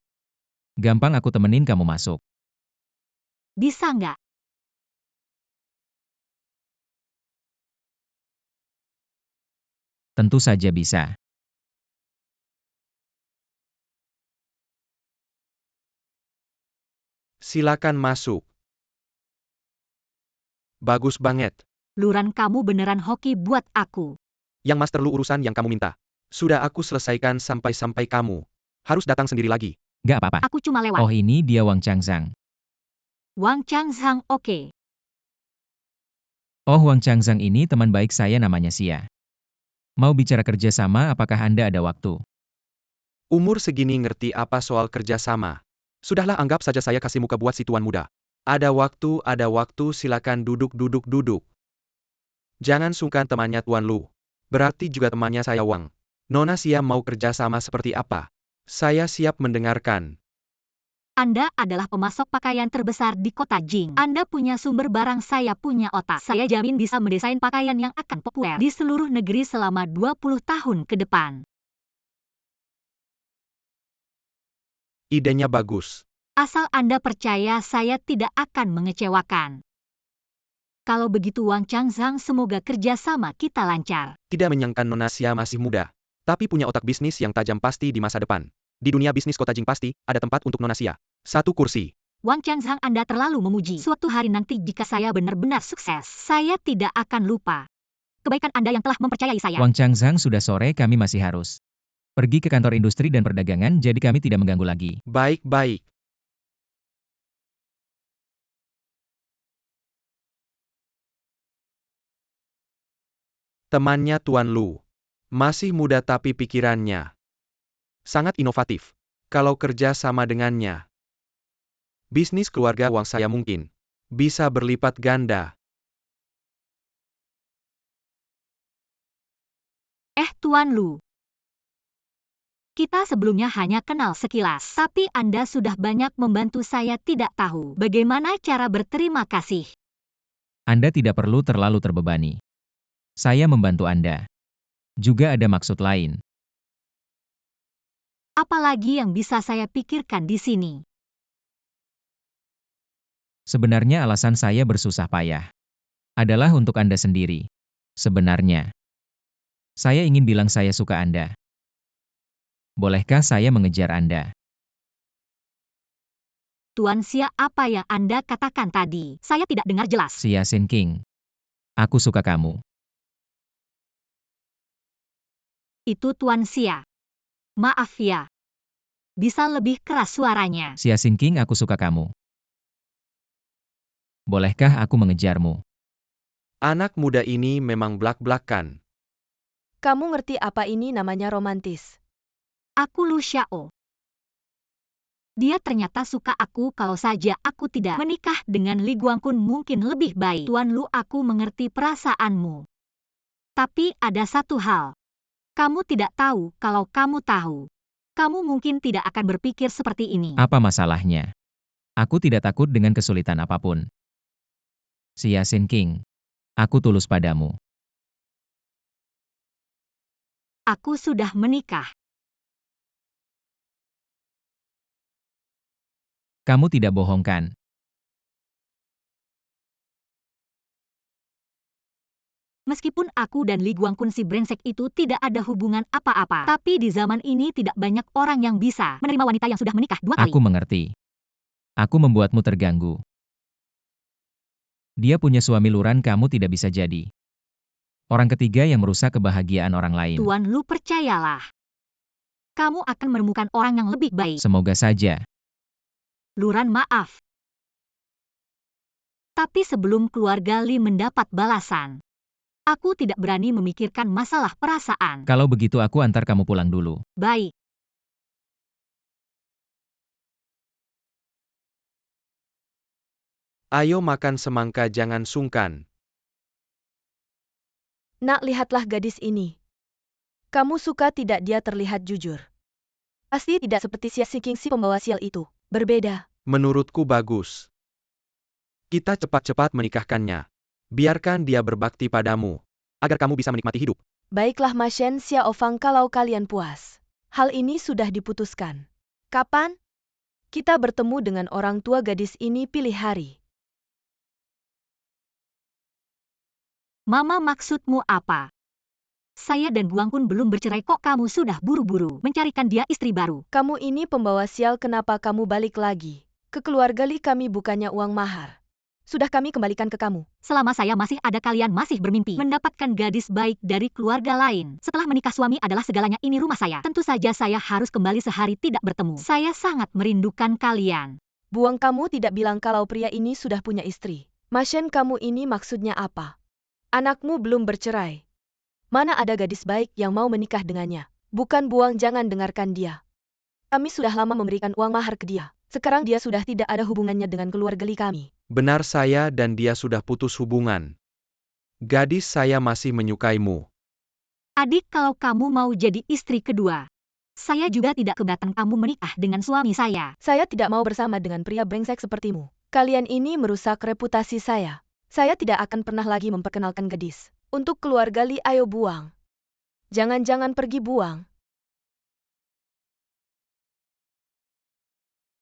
Gampang aku temenin kamu masuk. Bisa nggak? Tentu saja bisa. Silakan masuk. Bagus banget. Luran, kamu beneran hoki buat aku. Yang master lu urusan yang kamu minta. Sudah aku selesaikan sampai kamu harus datang sendiri lagi. Gak apa-apa. Aku cuma lewat. Oh, ini dia Wang Changzang. Wang Changzang, oke. Oh, Wang Changzang ini teman baik saya, namanya Xia. Mau bicara kerjasama, apakah Anda ada waktu? Umur segini ngerti apa soal kerjasama? Sudahlah, anggap saja saya kasih muka buat si tuan muda. Ada waktu, silakan duduk. Jangan sungkan temannya Tuan Lu. Berarti juga temannya saya Wang. Nona Xia mau kerjasama seperti apa? Saya siap mendengarkan. Anda adalah pemasok pakaian terbesar di kota Jing. Anda punya sumber barang, saya punya otak. Saya jamin bisa mendesain pakaian yang akan populer di seluruh negeri selama 20 tahun ke depan. Idenya bagus. Asal Anda percaya, saya tidak akan mengecewakan. Kalau begitu Wang Changzang, semoga kerjasama kita lancar. Tidak menyangka Nona Xia masih muda, tapi punya otak bisnis yang tajam pasti di masa depan. Di dunia bisnis kota Jing pasti ada tempat untuk Nona Xia. 1 kursi. Wang Changzang, Anda terlalu memuji. Suatu hari nanti jika saya benar-benar sukses, saya tidak akan lupa kebaikan Anda yang telah mempercayai saya. Wang Changzang, sudah sore, kami masih harus pergi ke kantor industri dan perdagangan, jadi kami tidak mengganggu lagi. Baik. Temannya Tuan Lu. Masih muda tapi pikirannya sangat inovatif. Kalau kerja sama dengannya, bisnis keluarga Wang saya mungkin bisa berlipat ganda. Tuan Lu. Kita sebelumnya hanya kenal sekilas, tapi Anda sudah banyak membantu saya, tidak tahu bagaimana cara berterima kasih. Anda tidak perlu terlalu terbebani. Saya membantu Anda. Juga ada maksud lain. Apalagi yang bisa saya pikirkan di sini? Sebenarnya alasan saya bersusah payah adalah untuk Anda sendiri. Sebenarnya, saya ingin bilang saya suka Anda. Bolehkah saya mengejar Anda? Tuan Xia, apa yang Anda katakan tadi? Saya tidak dengar jelas. Xia Xinqing. Aku suka kamu. Itu Tuan Xia. Maaf ya. Bisa lebih keras suaranya. Xia Xinqing, aku suka kamu. Bolehkah aku mengejarmu? Anak muda ini memang blak-blakan. Kamu ngerti apa ini namanya romantis? Aku Lu Xiao. Dia ternyata suka aku, kalau saja aku tidak menikah dengan Li Guangqun mungkin lebih baik. Tuan Lu, aku mengerti perasaanmu. Tapi ada satu hal. Kamu tidak tahu, kalau kamu tahu, kamu mungkin tidak akan berpikir seperti ini. Apa masalahnya? Aku tidak takut dengan kesulitan apapun. Xia Xinqing. Aku tulus padamu. Aku sudah menikah. Kamu tidak bohong kan? Meskipun aku dan Li Guangqun si brengsek itu tidak ada hubungan apa-apa, tapi di zaman ini tidak banyak orang yang bisa menerima wanita yang sudah menikah 2 kali. Aku mengerti. Aku membuatmu terganggu. Dia punya suami luran, kamu tidak bisa jadi orang ketiga yang merusak kebahagiaan orang lain. Tuan Lu, percayalah. Kamu akan menemukan orang yang lebih baik. Semoga saja. Luran, maaf. Tapi sebelum keluarga Li mendapat balasan, aku tidak berani memikirkan masalah perasaan. Kalau begitu aku antar kamu pulang dulu. Baik. Ayo makan semangka, jangan sungkan. Nak, lihatlah gadis ini. Kamu suka tidak dia terlihat jujur? Pasti tidak seperti si King si pembawa sial itu. Berbeda. Menurutku bagus. Kita cepat-cepat menikahkannya. Biarkan dia berbakti padamu, agar kamu bisa menikmati hidup. Baiklah Ma Shen Xiaofang, kalau kalian puas. Hal ini sudah diputuskan. Kapan? Kita bertemu dengan orang tua gadis ini, pilih hari. Mama, maksudmu apa? Saya dan Guang pun belum bercerai kok kamu sudah buru-buru mencarikan dia istri baru. Kamu ini pembawa sial, kenapa kamu balik lagi? Ke keluarga Li kami bukannya uang mahar. Sudah kami kembalikan ke kamu. Selama saya masih ada kalian masih bermimpi mendapatkan gadis baik dari keluarga lain. Setelah menikah suami adalah segalanya, ini rumah saya. Tentu saja saya harus kembali sehari tidak bertemu. Saya sangat merindukan kalian. Buang, kamu tidak bilang kalau pria ini sudah punya istri. Ma Shen, kamu ini maksudnya apa? Anakmu belum bercerai. Mana ada gadis baik yang mau menikah dengannya? Bukan Buang, jangan dengarkan dia. Kami sudah lama memberikan uang mahar ke dia. Sekarang dia sudah tidak ada hubungannya dengan keluarga Li kami. Benar, saya dan dia sudah putus hubungan. Gadis, saya masih menyukaimu. Adik, kalau kamu mau jadi istri kedua, saya juga tidak keberatan kamu menikah dengan suami saya. Saya tidak mau bersama dengan pria brengsek sepertimu. Kalian ini merusak reputasi saya. Saya tidak akan pernah lagi memperkenalkan gadis. Untuk keluarga Li, ayo Buang. Jangan-jangan pergi, Buang.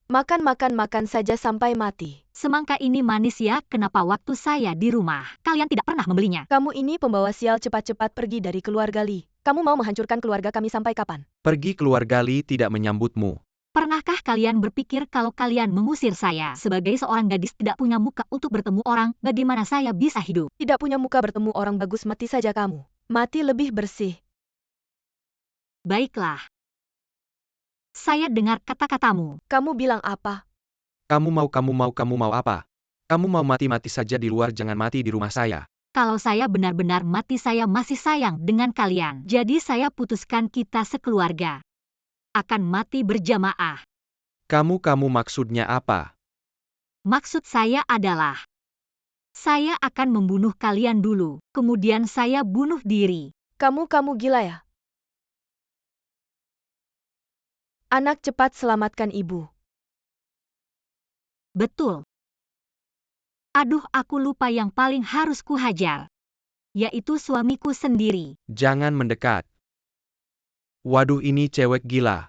Makan saja sampai mati. Semangka ini manis ya, kenapa waktu saya di rumah kalian tidak pernah membelinya? Kamu ini pembawa sial, cepat-cepat pergi dari keluarga Li. Kamu mau menghancurkan keluarga kami sampai kapan? Pergi, keluarga Li tidak menyambutmu. Pernahkah kalian berpikir kalau kalian mengusir saya sebagai seorang gadis tidak punya muka untuk bertemu orang, bagaimana saya bisa hidup? Tidak punya muka bertemu orang, bagus, mati saja kamu. Mati lebih bersih. Baiklah. Saya dengar kata-katamu. Kamu bilang apa? Kamu mau apa? Kamu mau mati-mati saja di luar, jangan mati di rumah saya. Kalau saya benar-benar mati, saya masih sayang dengan kalian. Jadi saya putuskan kita sekeluarga akan mati berjamaah. Kamu maksudnya apa? Maksud saya adalah, saya akan membunuh kalian dulu, kemudian saya bunuh diri. Kamu gila ya? Anak, cepat selamatkan ibu. Betul. Aduh, aku lupa yang paling harus kuhajar, yaitu suamiku sendiri. Jangan mendekat. Waduh, ini cewek gila.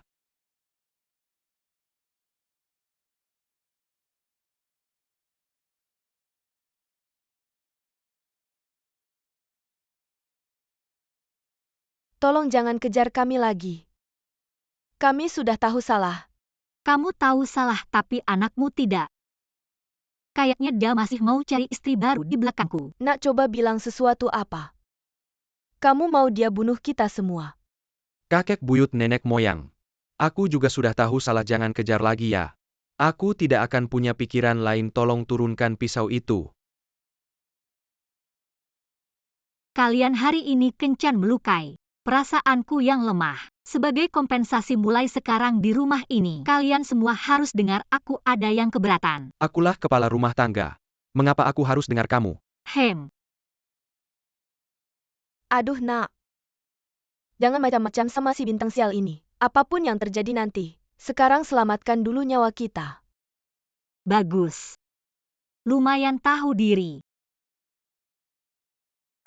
Tolong jangan kejar kami lagi. Kami sudah tahu salah. Kamu tahu salah, tapi anakmu tidak. Kayaknya dia masih mau cari istri baru di belakangku. Nak, coba bilang sesuatu apa? Kamu mau dia bunuh kita semua? Kakek buyut nenek moyang. Aku juga sudah tahu salah, jangan kejar lagi ya. Aku tidak akan punya pikiran lain, tolong turunkan pisau itu. Kalian hari ini kencan melukai perasaanku yang lemah. Sebagai kompensasi mulai sekarang di rumah ini, kalian semua harus dengar, aku ada yang keberatan. Akulah kepala rumah tangga. Mengapa aku harus dengar kamu? Aduh, Nak. Jangan macam-macam sama si bintang sial ini. Apapun yang terjadi nanti, sekarang selamatkan dulu nyawa kita. Bagus. Lumayan tahu diri.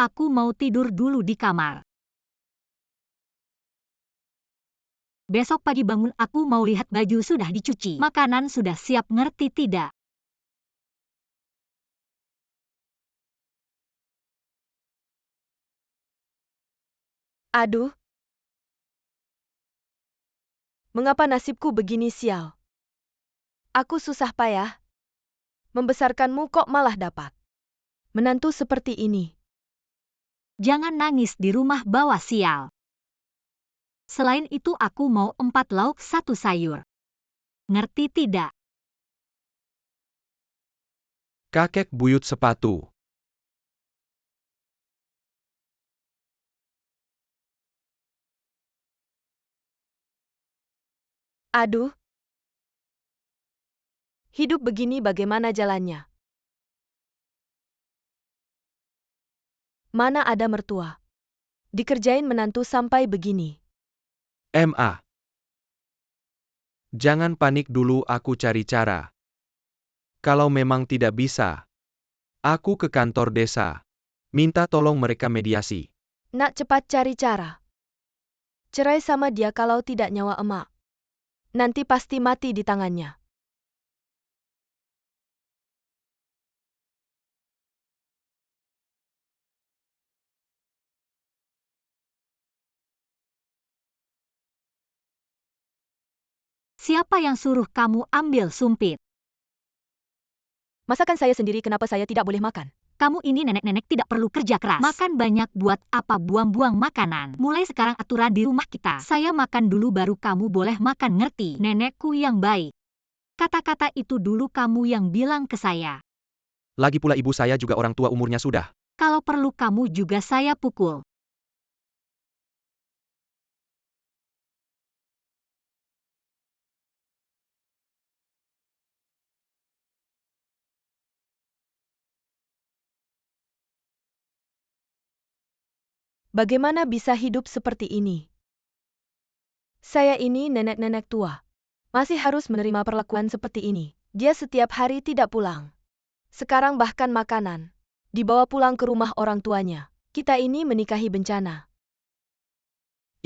Aku mau tidur dulu di kamar. Besok pagi bangun aku mau lihat baju sudah dicuci. Makanan sudah siap, ngerti tidak? Aduh. Mengapa nasibku begini sial? Aku susah payah membesarkanmu, kok malah dapat menantu seperti ini. Jangan nangis di rumah bawah sial. Selain itu aku mau 4 lauk 1 sayur. Ngerti tidak? Kakek buyut sepatu. Aduh. Hidup begini bagaimana jalannya? Mana ada mertua. Dikerjain menantu sampai begini. MA. Jangan panik dulu, aku cari cara. Kalau memang tidak bisa, aku ke kantor desa. Minta tolong mereka mediasi. Nak cepat cari cara. Cerai sama dia kalau tidak nyawa emak. Nanti pasti mati di tangannya. Siapa yang suruh kamu ambil sumpit? Masakan saya sendiri, kenapa saya tidak boleh makan? Kamu ini nenek-nenek tidak perlu kerja keras. Makan banyak buat apa buang-buang makanan. Mulai sekarang aturan di rumah kita. Saya makan dulu baru kamu boleh makan, ngerti? Nenekku yang baik. Kata-kata itu dulu kamu yang bilang ke saya. Lagi pula ibu saya juga orang tua, umurnya sudah. Kalau perlu kamu juga saya pukul. Bagaimana bisa hidup seperti ini? Saya ini nenek-nenek tua. Masih harus menerima perlakuan seperti ini. Dia setiap hari tidak pulang. Sekarang bahkan makanan dibawa pulang ke rumah orang tuanya. Kita ini menikahi bencana.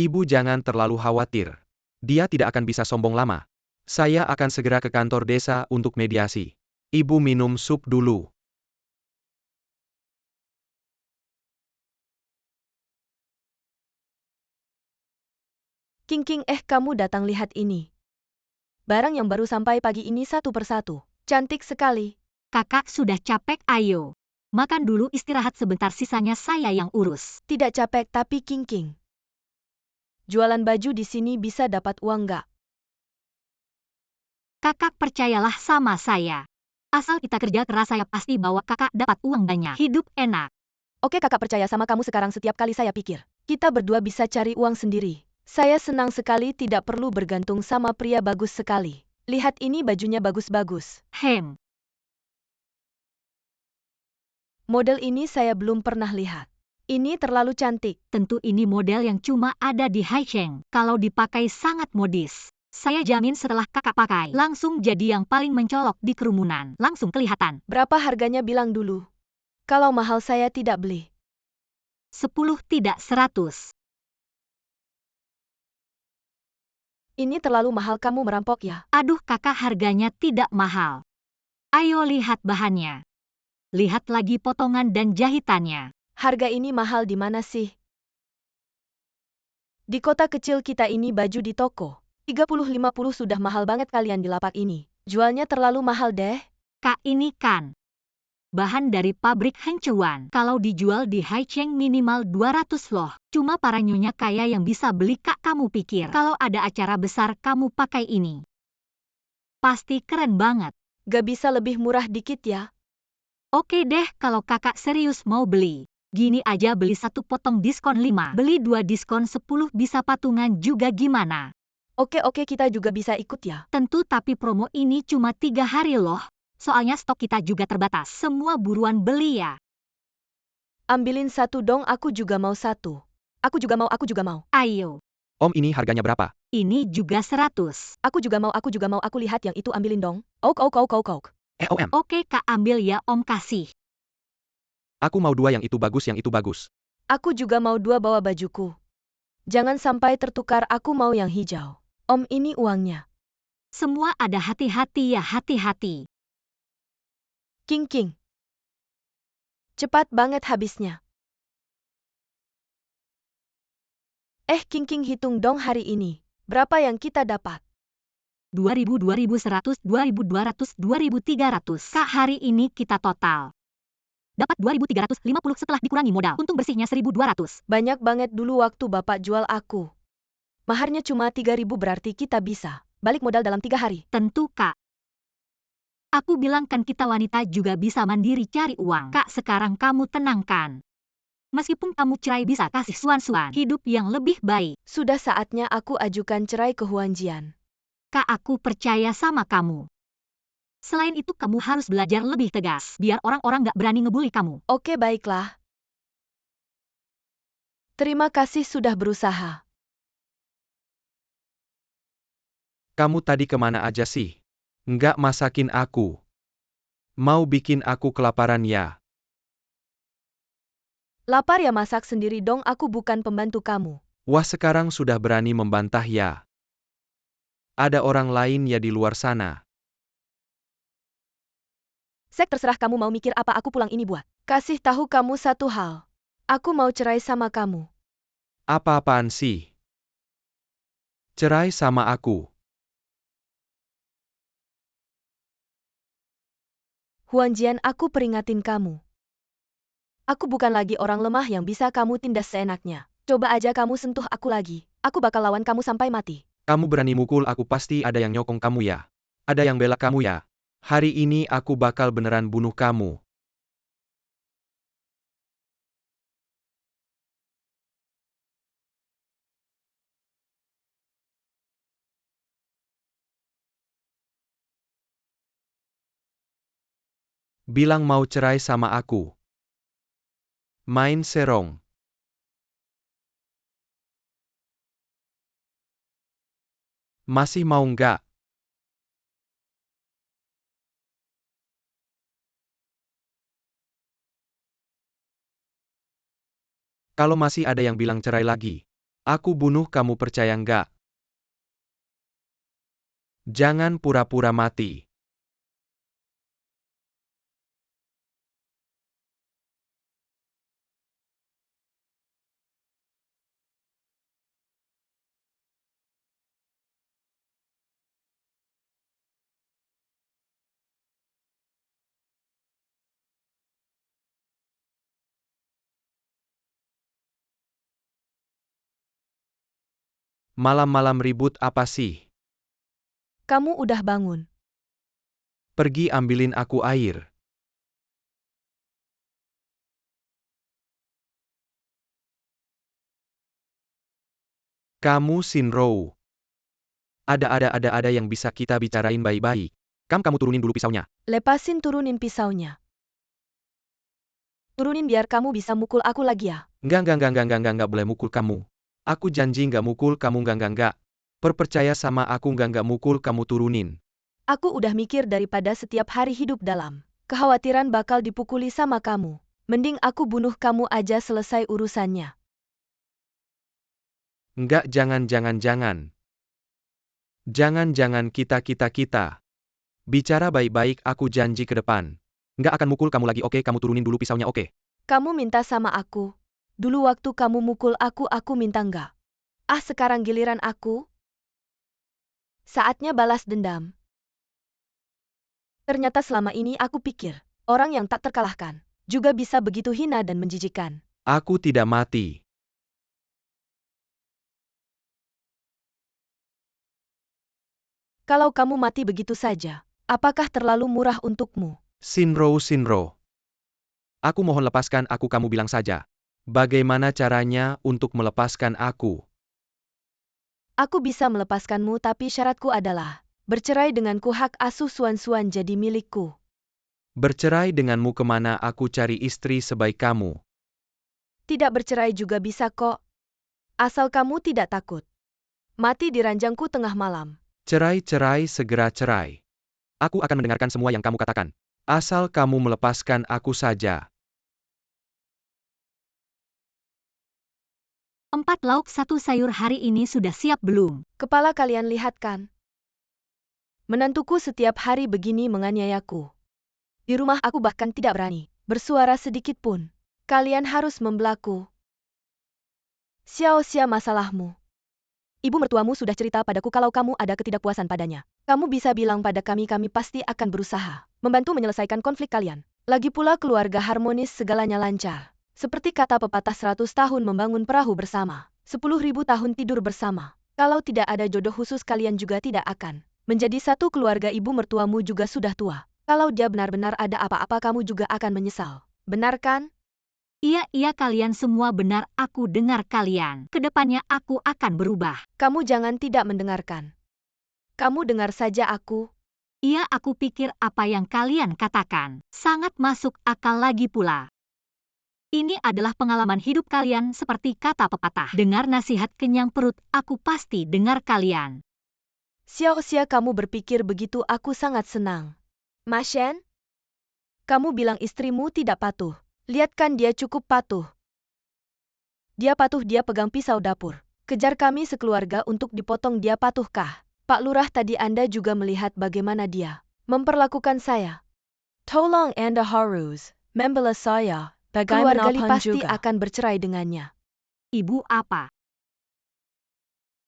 Ibu jangan terlalu khawatir. Dia tidak akan bisa sombong lama. Saya akan segera ke kantor desa untuk mediasi. Ibu minum sup dulu. King, kamu datang, lihat ini. Barang yang baru sampai pagi ini satu persatu. Cantik sekali. Kakak sudah capek, ayo. Makan dulu, istirahat sebentar, sisanya saya yang urus. Tidak capek tapi King. Jualan baju di sini bisa dapat uang nggak? Kakak percayalah sama saya. Asal kita kerja keras, saya pasti bawa kakak dapat uang banyak. Hidup enak. Oke, kakak percaya sama kamu sekarang. Setiap kali saya pikir, kita berdua bisa cari uang sendiri. Saya senang sekali tidak perlu bergantung sama pria bagus sekali. Lihat ini, bajunya bagus-bagus. Model ini saya belum pernah lihat. Ini terlalu cantik. Tentu ini model yang cuma ada di Haicheng. Kalau dipakai sangat modis. Saya jamin setelah kakak pakai, langsung jadi yang paling mencolok di kerumunan. Langsung kelihatan. Berapa harganya, bilang dulu. Kalau mahal saya tidak beli. 10 tidak 100. Ini terlalu mahal, kamu merampok ya? Aduh kakak, harganya tidak mahal. Ayo lihat bahannya. Lihat lagi potongan dan jahitannya. Harga ini mahal di mana sih? Di kota kecil kita ini baju di toko 30-50 sudah mahal banget, kalian di lapak ini jualnya terlalu mahal deh. Kak, ini kan bahan dari pabrik Hencuan. Kalau dijual di Haicheng minimal 200 loh. Cuma para nyonya kaya yang bisa beli. Kak, kamu pikir kalau ada acara besar kamu pakai ini? Pasti keren banget. Gak bisa lebih murah dikit ya? Oke deh, kalau kakak serius mau beli. Gini aja, beli satu potong diskon 5. Beli 2 diskon 10, bisa patungan juga, gimana? Oke, kita juga bisa ikut ya? Tentu, tapi promo ini cuma 3 hari loh. Soalnya stok kita juga terbatas. Semua buruan beli ya. Ambilin satu dong, aku juga mau satu. Aku juga mau. Ayo. Om, ini harganya berapa? Ini juga 100. Aku juga mau. Aku lihat yang itu, ambilin dong. Om. Om. Oke kak, ambil ya, om kasih. Aku mau 2 yang itu bagus. Aku juga mau 2, bawa bajuku. Jangan sampai tertukar, aku mau yang hijau. Om, ini uangnya. Semua ada, hati-hati ya, hati-hati. King. Cepat banget habisnya. King, hitung dong hari ini. Berapa yang kita dapat? 2000, 2100, 2200, 2300. Kak, hari ini kita total dapat 2350 setelah dikurangi modal. Untung bersihnya 1200. Banyak banget dulu waktu bapak jual aku. Maharnya cuma 3000, berarti kita bisa balik modal dalam 3 hari. Tentu kak. Aku bilang kan kita wanita juga bisa mandiri cari uang. Kak, sekarang kamu tenangkan. Meskipun kamu cerai bisa kasih Suan-Suan hidup yang lebih baik. Sudah saatnya aku ajukan cerai ke Huan Jian. Kak, aku percaya sama kamu. Selain itu kamu harus belajar lebih tegas, biar orang-orang gak berani ngebully kamu. Oke, baiklah. Terima kasih sudah berusaha. Kamu tadi kemana aja sih? Nggak masakin aku. Mau bikin aku kelaparan ya? Lapar ya, masak sendiri dong, aku bukan pembantu kamu. Wah, sekarang sudah berani membantah ya? Ada orang lain ya di luar sana. Sek, terserah kamu mau mikir apa aku pulang ini buat. Kasih tahu kamu satu hal. Aku mau cerai sama kamu. Apa-apaan sih? Cerai sama aku. Huan Jian, aku peringatin kamu. Aku bukan lagi orang lemah yang bisa kamu tindas seenaknya. Coba aja kamu sentuh aku lagi. Aku bakal lawan kamu sampai mati. Kamu berani mukul aku, pasti ada yang nyokong kamu ya? Ada yang bela kamu ya? Hari ini aku bakal beneran bunuh kamu. Bilang mau cerai sama aku. Main serong. Masih mau nggak? Kalau masih ada yang bilang cerai lagi, aku bunuh kamu, percaya nggak? Jangan pura-pura mati. Malam-malam ribut apa sih? Kamu udah bangun. Pergi ambilin aku air. Kamu Shinro. Ada yang bisa kita bicarain baik-baik. Kamu turunin dulu pisaunya. Lepasin, turunin pisaunya. Turunin biar kamu bisa mukul aku lagi ya. Nggak boleh mukul kamu. Aku janji nggak mukul kamu, nggak. Percaya sama aku, nggak mukul kamu, turunin. Aku udah mikir daripada setiap hari hidup dalam kekhawatiran bakal dipukuli sama kamu. Mending aku bunuh kamu aja, selesai urusannya. Nggak, jangan. Jangan kita. Bicara baik-baik, aku janji ke depan. Nggak akan mukul kamu lagi, oke? Kamu turunin dulu pisaunya, oke? Kamu minta sama aku. Dulu waktu kamu mukul aku minta enggak. Ah, sekarang giliran aku. Saatnya balas dendam. Ternyata selama ini aku pikir, orang yang tak terkalahkan juga bisa begitu hina dan menjijikan. Aku tidak mati. Kalau kamu mati begitu saja, apakah terlalu murah untukmu? Shinro. Aku mohon lepaskan aku, kamu bilang saja. Bagaimana caranya untuk melepaskan aku? Aku bisa melepaskanmu, tapi syaratku adalah bercerai denganku, hak asuh Suan-Suan jadi milikku. Bercerai denganmu, kemana aku cari istri sebaik kamu? Tidak bercerai juga bisa kok. Asal kamu tidak takut mati di ranjangku tengah malam. Cerai, segera cerai. Aku akan mendengarkan semua yang kamu katakan. Asal kamu melepaskan aku saja. 4 lauk 1 sayur hari ini sudah siap belum? Kepala kalian lihat kan? Menantuku setiap hari begini menganiayaku. Di rumah aku bahkan tidak berani bersuara sedikit pun. Kalian harus membelaku. Xiao-xia, masalahmu. Ibu mertuamu sudah cerita padaku kalau kamu ada ketidakpuasan padanya. Kamu bisa bilang pada kami pasti akan berusaha membantu menyelesaikan konflik kalian. Lagi pula keluarga harmonis segalanya lancar. Seperti kata pepatah, 100 tahun membangun perahu bersama, 10.000 tahun tidur bersama. Kalau tidak ada jodoh khusus kalian juga tidak akan menjadi satu keluarga. Ibu mertuamu juga sudah tua. Kalau dia benar-benar ada apa-apa kamu juga akan menyesal. Benar kan? Iya, kalian semua benar, aku dengar kalian. Kedepannya aku akan berubah. Kamu jangan tidak mendengarkan. Kamu dengar saja aku. Iya, aku pikir apa yang kalian katakan sangat masuk akal lagi pula. Ini adalah pengalaman hidup kalian seperti kata pepatah. Dengar nasihat kenyang perut, aku pasti dengar kalian. Xiao-Xia, kamu berpikir begitu, aku sangat senang. Ma Shen? Kamu bilang istrimu tidak patuh. Lihat kan dia cukup patuh. Dia patuh, dia pegang pisau dapur. Kejar kami sekeluarga untuk dipotong, dia patuhkah? Pak Lurah, tadi Anda juga melihat bagaimana dia memperlakukan saya. Tolong Anda harus membela saya. Keluarga Li pasti akan bercerai dengannya. Ibu apa?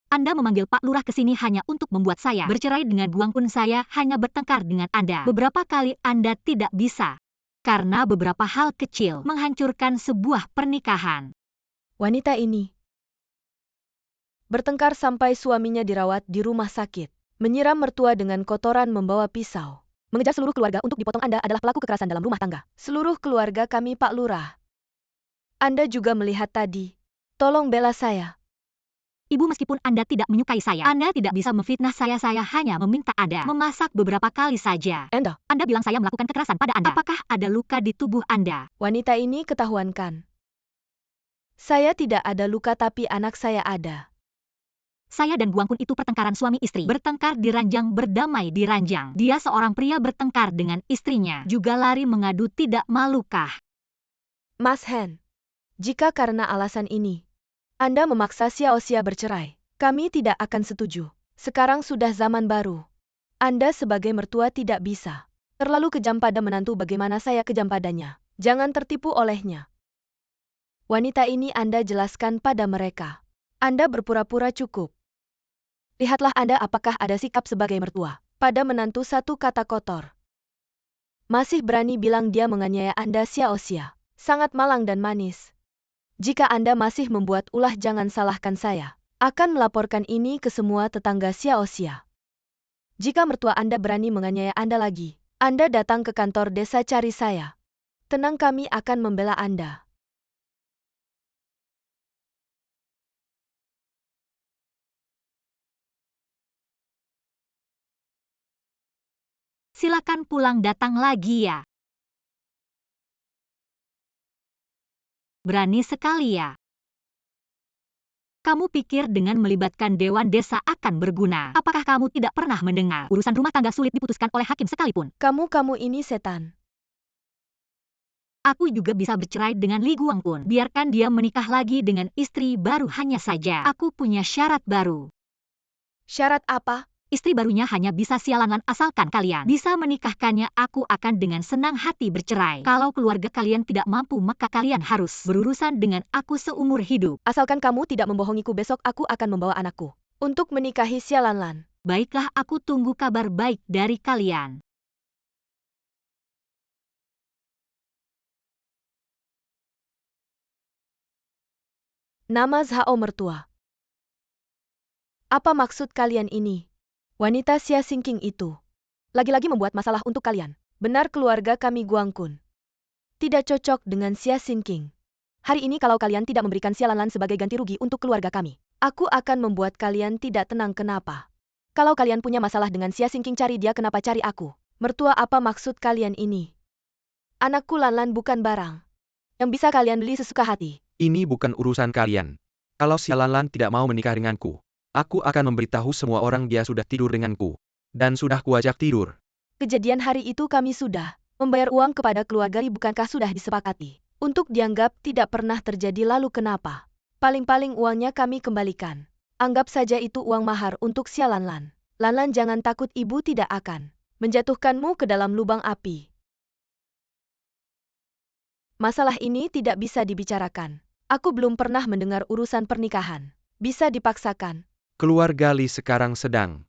Anda memanggil Pak Lurah ke sini hanya untuk membuat saya bercerai dengan Guang Kun. Saya hanya bertengkar dengan Anda. Beberapa kali Anda tidak bisa. Karena beberapa hal kecil menghancurkan sebuah pernikahan. Wanita ini bertengkar sampai suaminya dirawat di rumah sakit. Menyiram mertua dengan kotoran, membawa pisau. Mengejar seluruh keluarga untuk dipotong. Anda adalah pelaku kekerasan dalam rumah tangga. Seluruh keluarga kami, Pak Lurah. Anda juga melihat tadi. Tolong bela saya. Ibu, meskipun Anda tidak menyukai saya, Anda tidak bisa memfitnah saya. Saya hanya meminta Anda memasak beberapa kali saja. Anda bilang saya melakukan kekerasan pada Anda. Apakah ada luka di tubuh Anda? Wanita ini ketahuankan. Saya tidak ada luka, tapi anak saya ada. Saya dan Guang Kun itu pertengkaran suami istri. Bertengkar di ranjang, berdamai di ranjang. Dia seorang pria bertengkar dengan istrinya. Juga lari mengadu, tidak malukah? Mas Hen, jika karena alasan ini Anda memaksa Xiao-Xia bercerai, kami tidak akan setuju. Sekarang sudah zaman baru. Anda sebagai mertua tidak bisa terlalu kejam pada menantu. Bagaimana saya kejam padanya? Jangan tertipu olehnya. Wanita ini Anda jelaskan pada mereka. Anda berpura-pura cukup. Lihatlah Anda apakah ada sikap sebagai mertua pada menantu. Satu kata kotor. Masih berani bilang dia menganiaya Anda. Xiao-Xia sangat malang dan manis. Jika Anda masih membuat ulah, jangan salahkan saya. Akan melaporkan ini ke semua tetangga Xiao-Xia. Jika mertua Anda berani menganiaya Anda lagi, Anda datang ke kantor desa cari saya. Tenang, kami akan membela Anda. Silakan pulang, datang lagi ya. Berani sekali ya. Kamu pikir dengan melibatkan Dewan Desa akan berguna? Apakah kamu tidak pernah mendengar urusan rumah tangga sulit diputuskan oleh hakim sekalipun? Kamu ini setan. Aku juga bisa bercerai dengan Li Guang Kun. Biarkan dia menikah lagi dengan istri baru. Hanya saja, aku punya syarat baru. Syarat apa? Istri barunya hanya bisa sialan asalkan kalian bisa menikahkannya. Aku akan dengan senang hati bercerai. Kalau keluarga kalian tidak mampu, maka kalian harus berurusan dengan aku seumur hidup. Asalkan kamu tidak membohongiku, besok aku akan membawa anakku untuk menikahi Xialanlan. Baiklah, aku tunggu kabar baik dari kalian. Nama Zhao mertua. Apa maksud kalian ini? Wanita Xia Xingqing itu lagi-lagi membuat masalah untuk kalian. Benar, keluarga kami Guang Kun tidak cocok dengan Xia Xingqing. Hari ini kalau kalian tidak memberikan Xialanlan sebagai ganti rugi untuk keluarga kami, aku akan membuat kalian tidak tenang. Kenapa? Kalau kalian punya masalah dengan Xia Xingqing, cari dia. Kenapa cari aku? Mertua, apa maksud kalian ini? Anakku Lanlan bukan barang yang bisa kalian beli sesuka hati. Ini bukan urusan kalian. Kalau Xialanlan tidak mau menikah denganku, aku akan memberitahu semua orang dia sudah tidur denganku. Dan sudah kuajak tidur. Kejadian hari itu kami sudah membayar uang kepada keluarga Li, bukankah sudah disepakati untuk dianggap tidak pernah terjadi? Lalu kenapa? Paling-paling uangnya kami kembalikan. Anggap saja itu uang mahar untuk Xialanlan. Lanlan, jangan takut, ibu tidak akan menjatuhkanmu ke dalam lubang api. Masalah ini tidak bisa dibicarakan. Aku belum pernah mendengar urusan pernikahan bisa dipaksakan. Keluarga Li sekarang sedang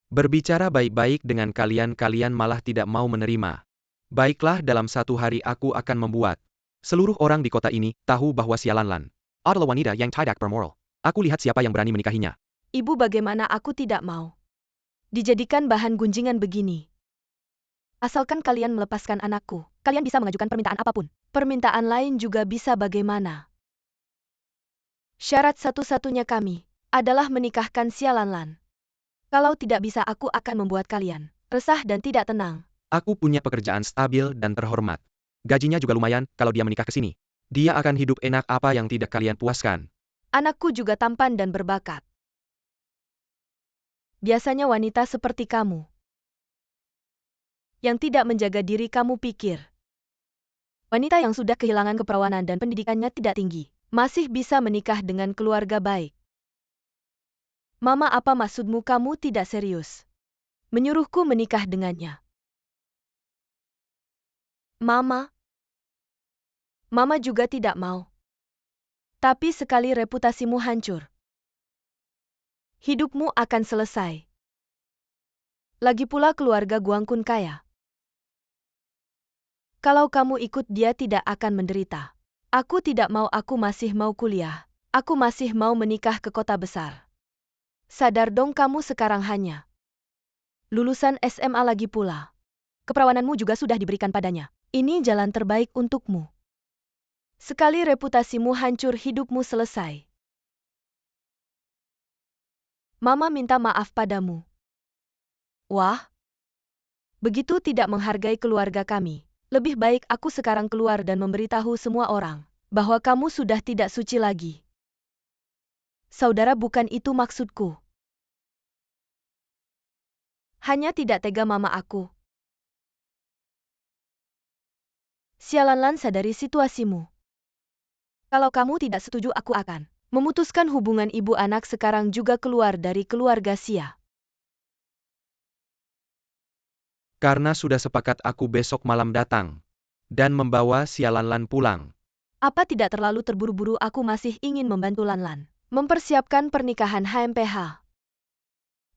berbicara baik-baik dengan kalian. Kalian malah tidak mau menerima. Baiklah, dalam satu hari aku akan membuat seluruh orang di kota ini tahu bahwa Xialanlan adalah wanita yang tidak bermoral. Aku lihat siapa yang berani menikahinya. Ibu, bagaimana aku tidak mau dijadikan bahan gunjingan begini? Asalkan kalian melepaskan anakku, kalian bisa mengajukan permintaan apapun. Permintaan lain juga bisa bagaimana? Syarat satu-satunya kami adalah menikahkan si Lanlan. Kalau tidak bisa aku akan membuat kalian resah dan tidak tenang. Aku punya pekerjaan stabil dan terhormat. Gajinya juga lumayan kalau dia menikah ke sini. Dia akan hidup enak apa yang tidak kalian puaskan. Anakku juga tampan dan berbakat. Biasanya wanita seperti kamu yang tidak menjaga diri kamu pikir. Wanita yang sudah kehilangan keperawanan dan pendidikannya tidak tinggi, masih bisa menikah dengan keluarga baik. Mama, apa maksudmu? Kamu tidak serius menyuruhku menikah dengannya? Mama juga tidak mau. Tapi sekali reputasimu hancur, hidupmu akan selesai. Lagi pula keluarga Guangkun kaya. Kalau kamu ikut dia tidak akan menderita. Aku tidak mau, aku masih mau kuliah. Aku masih mau menikah ke kota besar. Sadar dong, kamu sekarang hanya lulusan SMA lagi pula. Keperawananmu juga sudah diberikan padanya. Ini jalan terbaik untukmu. Sekali reputasimu hancur, hidupmu selesai. Mama minta maaf padamu. Wah, begitu tidak menghargai keluarga kami. Lebih baik aku sekarang keluar dan memberitahu semua orang bahwa kamu sudah tidak suci lagi. Saudara, bukan itu maksudku. Hanya tidak tega mama aku. Si Lanlan, sadari situasimu. Kalau kamu tidak setuju, aku akan memutuskan hubungan ibu anak sekarang juga keluar dari keluarga Sia. Karena sudah sepakat, aku besok malam datang dan membawa si Lanlan pulang. Apa tidak terlalu terburu-buru? Aku masih ingin membantu Lanlan mempersiapkan pernikahan HMPH.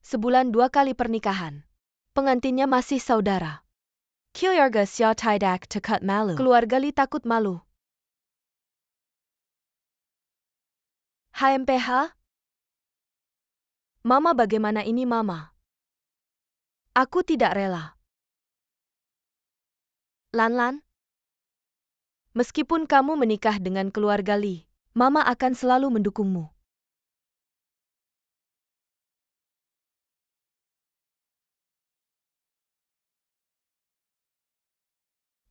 Sebulan 2 kali pernikahan. Pengantinnya masih saudara. Keluarga Sia tidak takut malu. Keluarga Li takut malu. HMPH? Mama, bagaimana ini Mama? Aku tidak rela. Lanlan, meskipun kamu menikah dengan keluarga Li, Mama akan selalu mendukungmu.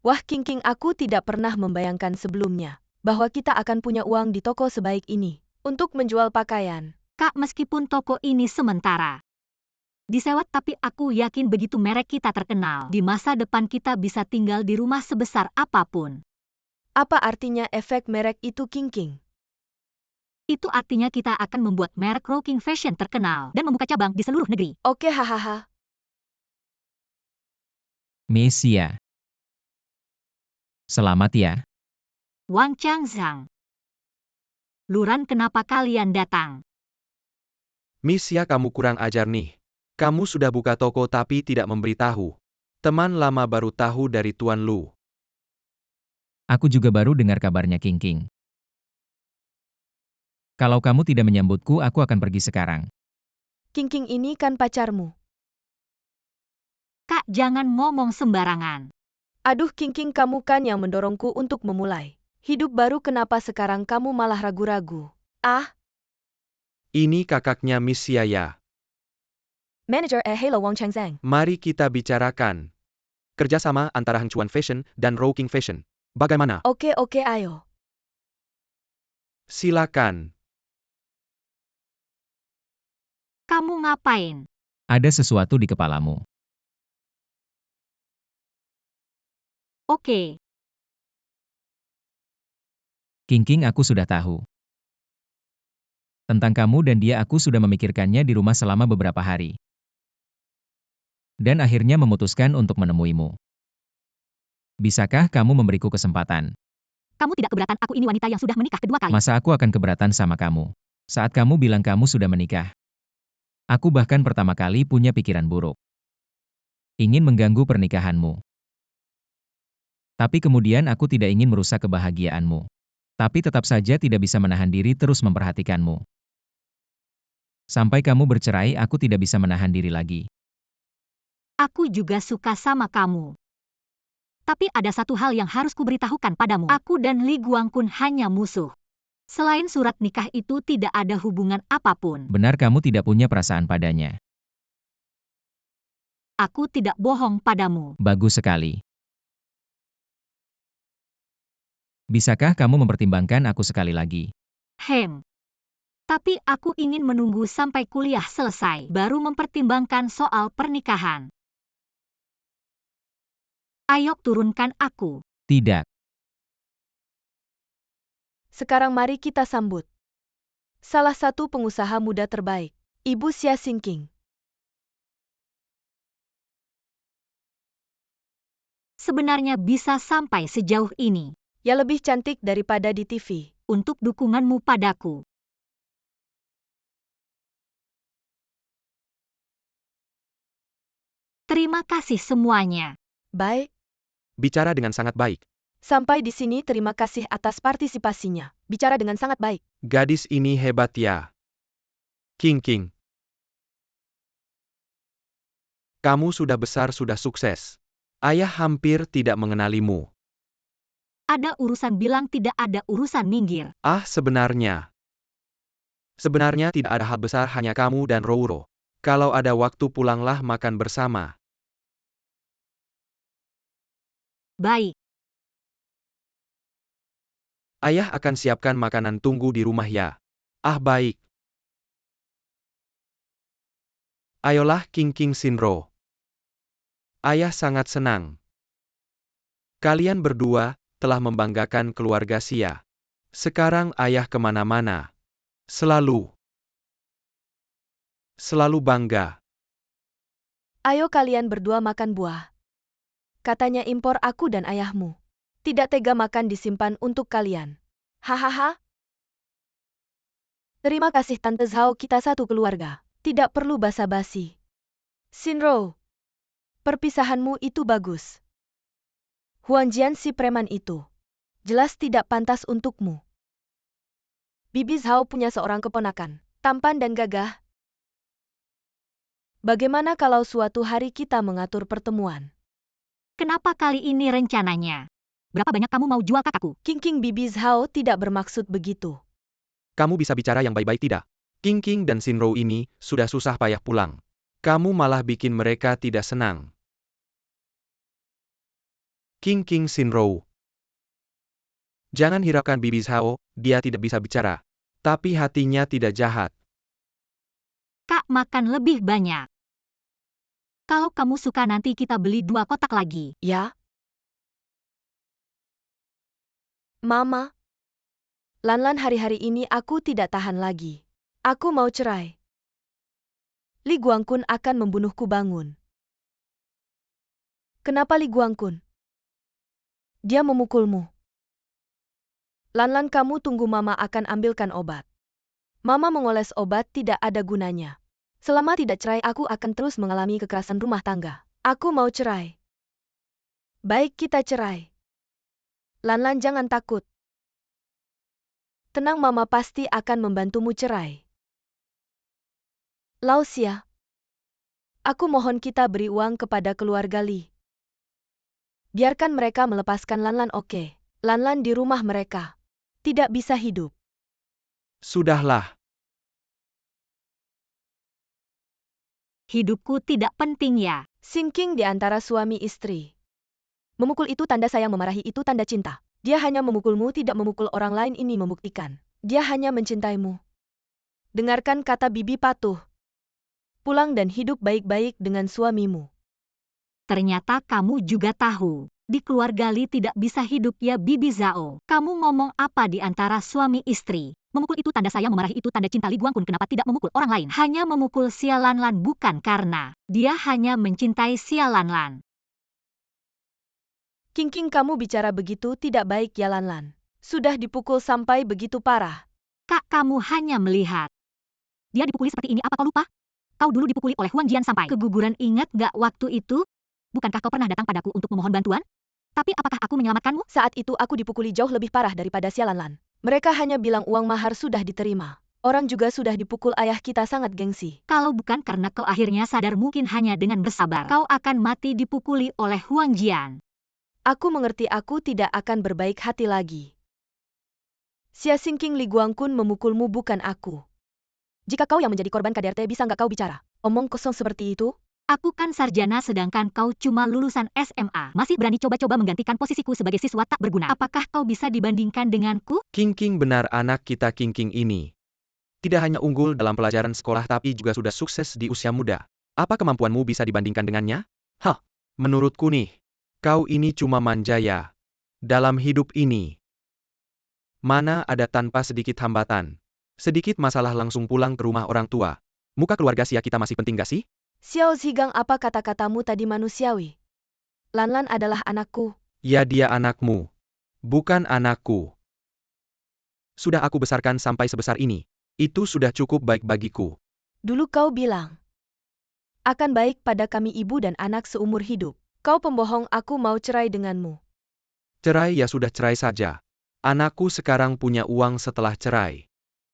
Wah, King, aku tidak pernah membayangkan sebelumnya bahwa kita akan punya uang di toko sebaik ini untuk menjual pakaian. Kak, meskipun toko ini sementara disewa, tapi aku yakin begitu merek kita terkenal, di masa depan kita bisa tinggal di rumah sebesar apapun. Apa artinya efek merek itu, King? Itu artinya kita akan membuat merek Rocking Fashion terkenal dan membuka cabang di seluruh negeri. Oke, hahaha. Mesia. Selamat ya. Wang Changzhang. Luran, kenapa kalian datang? Misya, kamu kurang ajar nih. Kamu sudah buka toko tapi tidak memberitahu. Teman lama baru tahu dari Tuan Lu. Aku juga baru dengar kabarnya King. Kalau kamu tidak menyambutku, aku akan pergi sekarang. King ini kan pacarmu. Kak, jangan ngomong sembarangan. Aduh, King, kamu kan yang mendorongku untuk memulai hidup baru, kenapa sekarang kamu malah ragu-ragu? Ah, Ini kakaknya Misya ya. manajer hello Wang Changzhang. Mari kita bicarakan kerjasama antara Hang Chuan Fashion dan Rocking Fashion. Bagaimana? Oke, ayo. Silakan. Kamu ngapain? Ada sesuatu di kepalamu. Oke. King, aku sudah tahu. Tentang kamu dan dia, aku sudah memikirkannya di rumah selama beberapa hari. Dan akhirnya memutuskan untuk menemuimu. Bisakah kamu memberiku kesempatan? Kamu tidak keberatan? Aku ini wanita yang sudah menikah kedua kali. Masa aku akan keberatan sama kamu? Saat kamu bilang kamu sudah menikah. Aku bahkan pertama kali punya pikiran buruk. Ingin mengganggu pernikahanmu. Tapi kemudian aku tidak ingin merusak kebahagiaanmu. Tapi tetap saja tidak bisa menahan diri terus memperhatikanmu. Sampai kamu bercerai, aku tidak bisa menahan diri lagi. Aku juga suka sama kamu. Tapi ada satu hal yang harus kuberitahukan padamu. Aku dan Li Guangkun hanya musuh. Selain surat nikah itu tidak ada hubungan apapun. Benar kamu tidak punya perasaan padanya. Aku tidak bohong padamu. Bagus sekali. Bisakah kamu mempertimbangkan aku sekali lagi? Tapi aku ingin menunggu sampai kuliah selesai, baru mempertimbangkan soal pernikahan. Ayo turunkan aku. Tidak. Sekarang mari kita sambut salah satu pengusaha muda terbaik, Ibu Xia Xingqing. Sebenarnya bisa sampai sejauh ini. Ya lebih cantik daripada di TV. Untuk dukunganmu padaku. Terima kasih semuanya. Baik, Bicara dengan sangat baik. sampai di sini terima kasih atas partisipasinya. Bicara dengan sangat baik. Gadis ini hebat ya. King. Kamu sudah besar, sudah sukses. Ayah hampir tidak mengenalimu. Ada urusan bilang tidak ada urusan minggir. Sebenarnya tidak ada hal besar, hanya kamu dan Rouro. Kalau ada waktu pulanglah makan bersama. Baik. Ayah akan siapkan makanan, tunggu di rumah ya. Baik. Ayolah King Shinro. Ayah sangat senang. Kalian berdua telah membanggakan keluarga Xia. Sekarang ayah kemana-mana. Selalu bangga. Ayo kalian berdua makan buah. Katanya impor aku dan ayahmu. Tidak tega makan disimpan untuk kalian. Hahaha. Terima kasih Tante Zhao, kita satu keluarga. Tidak perlu basa-basi. Shinro, perpisahanmu itu bagus. Huangjian si preman itu. Jelas tidak pantas untukmu. Bibi Zhao punya seorang keponakan, tampan dan gagah. Bagaimana kalau suatu hari kita mengatur pertemuan? Kenapa kali ini rencananya? Berapa banyak kamu mau jual kakakku? King Bibi Zhao tidak bermaksud begitu. Kamu bisa bicara yang baik-baik tidak? King dan Shinro ini sudah susah payah pulang. Kamu malah bikin mereka tidak senang. King Shinro. Jangan hiraukan Bibi Zhao, dia tidak bisa bicara. Tapi hatinya tidak jahat. Kak, makan lebih banyak. Kalau kamu suka nanti kita beli 2 kotak lagi. Ya? Mama. Lanlan, hari-hari ini aku tidak tahan lagi. Aku mau cerai. Li Guangkun akan membunuhku, bangun. Kenapa Li Guangkun? Dia memukulmu. Lanlan, kamu tunggu, Mama akan ambilkan obat. Mama mengoles obat tidak ada gunanya. Selama tidak cerai aku akan terus mengalami kekerasan rumah tangga. Aku mau cerai. Baik, kita cerai. Lanlan, jangan takut. Tenang, Mama pasti akan membantumu cerai. Lao Xia. Aku mohon kita beri uang kepada keluarga Li. Biarkan mereka melepaskan Lanlan, oke? Lanlan di rumah mereka. Tidak bisa hidup. Sudahlah. Hidupku tidak penting ya. Xingqing di antara suami istri. Memukul itu tanda sayang, memarahi itu tanda cinta. Dia hanya memukulmu, tidak memukul orang lain, ini membuktikan. Dia hanya mencintaimu. Dengarkan kata bibi, patuh. Pulang dan hidup baik-baik dengan suamimu. Ternyata kamu juga tahu. Di keluarga Li tidak bisa hidup ya Bibi Zhao. Kamu ngomong apa di antara suami istri? Memukul itu tanda sayang, memarahi itu tanda cinta. Li Guangkun kenapa tidak memukul orang lain? Hanya memukul Xia Lanlan bukan karena dia hanya mencintai Xia Lanlan. King, kamu bicara begitu tidak baik ya Lanlan. Sudah dipukul sampai begitu parah. Kak, kamu hanya melihat. Dia dipukuli seperti ini, apa kau lupa? Kau dulu dipukuli oleh Huang Jian sampai keguguran, ingat gak waktu itu? Bukankah kau pernah datang padaku untuk memohon bantuan? Tapi apakah aku menyelamatkanmu? Saat itu aku dipukuli jauh lebih parah daripada Xia Lanlan. Mereka hanya bilang uang mahar sudah diterima. Orang juga sudah dipukul, ayah kita sangat gengsi. Kalau bukan karena kau akhirnya sadar, mungkin hanya dengan bersabar kau akan mati dipukuli oleh Huang Jian. Aku mengerti aku tidak akan berbaik hati lagi. Xia Xingqing Li Guangqun memukulmu bukan aku. Jika kau yang menjadi korban KDRT bisa nggak kau bicara? Omong kosong seperti itu? Aku kan sarjana sedangkan kau cuma lulusan SMA. Masih berani coba-coba menggantikan posisiku sebagai siswa tak berguna. Apakah kau bisa dibandingkan denganku? King benar anak kita King ini. Tidak hanya unggul dalam pelajaran sekolah tapi juga sudah sukses di usia muda. Apa kemampuanmu bisa dibandingkan dengannya? Hah, menurutku nih, kau ini cuma manja ya. Dalam hidup ini, mana ada tanpa sedikit hambatan. Sedikit masalah langsung pulang ke rumah orang tua. Muka keluarga Sia kita masih penting gak sih? Xiao Zigang, apa kata-katamu tadi manusiawi? Lanlan adalah anakku. Ya dia anakmu. Bukan anakku. Sudah aku besarkan sampai sebesar ini. Itu sudah cukup baik bagiku. Dulu kau bilang akan baik pada kami ibu dan anak seumur hidup. Kau pembohong, aku mau cerai denganmu. Cerai ya sudah cerai saja. Anakku sekarang punya uang setelah cerai.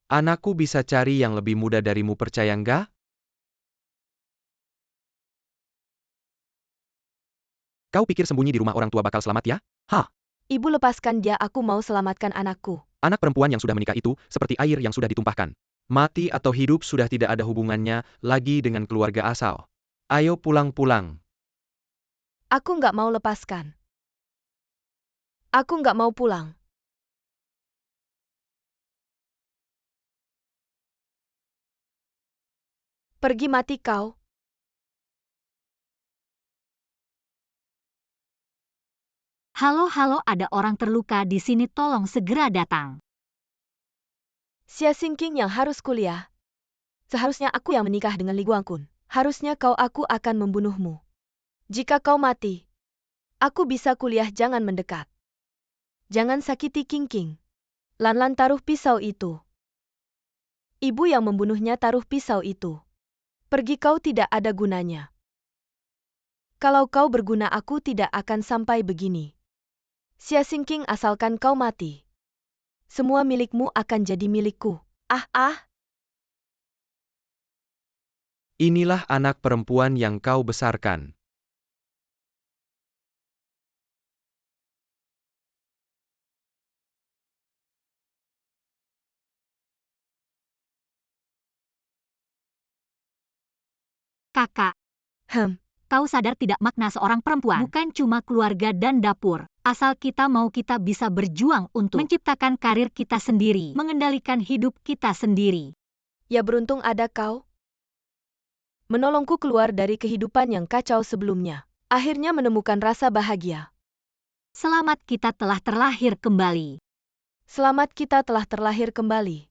Anakku bisa cari yang lebih muda darimu, percaya nggak? Kau pikir sembunyi di rumah orang tua bakal selamat ya? Hah? Ibu lepaskan dia, aku mau selamatkan anakku. Anak perempuan yang sudah menikah itu seperti air yang sudah ditumpahkan. Mati atau hidup sudah tidak ada hubungannya lagi dengan keluarga asal. Ayo pulang-pulang. Aku nggak mau lepaskan. Aku nggak mau pulang. Pergi mati kau. Halo, ada orang terluka di sini, tolong segera datang. Xia Xingqing yang harus kuliah. Seharusnya aku yang menikah dengan Li Guangqun. Harusnya aku akan membunuhmu. Jika kau mati, aku bisa kuliah, jangan mendekat. Jangan sakiti King. Lanlan taruh pisau itu. Ibu yang membunuhnya taruh pisau itu. Pergi, kau tidak ada gunanya. Kalau kau berguna aku tidak akan sampai begini. Xia Xingqing, asalkan kau mati, semua milikmu akan jadi milikku. Inilah anak perempuan yang kau besarkan. Kakak, kau sadar tidak makna seorang perempuan? Bukan cuma keluarga dan dapur. Asal kita mau, kita bisa berjuang untuk menciptakan karir kita sendiri, mengendalikan hidup kita sendiri. Ya beruntung ada kau. Menolongku keluar dari kehidupan yang kacau sebelumnya. Akhirnya menemukan rasa bahagia. Selamat, kita telah terlahir kembali. Selamat, kita telah terlahir kembali.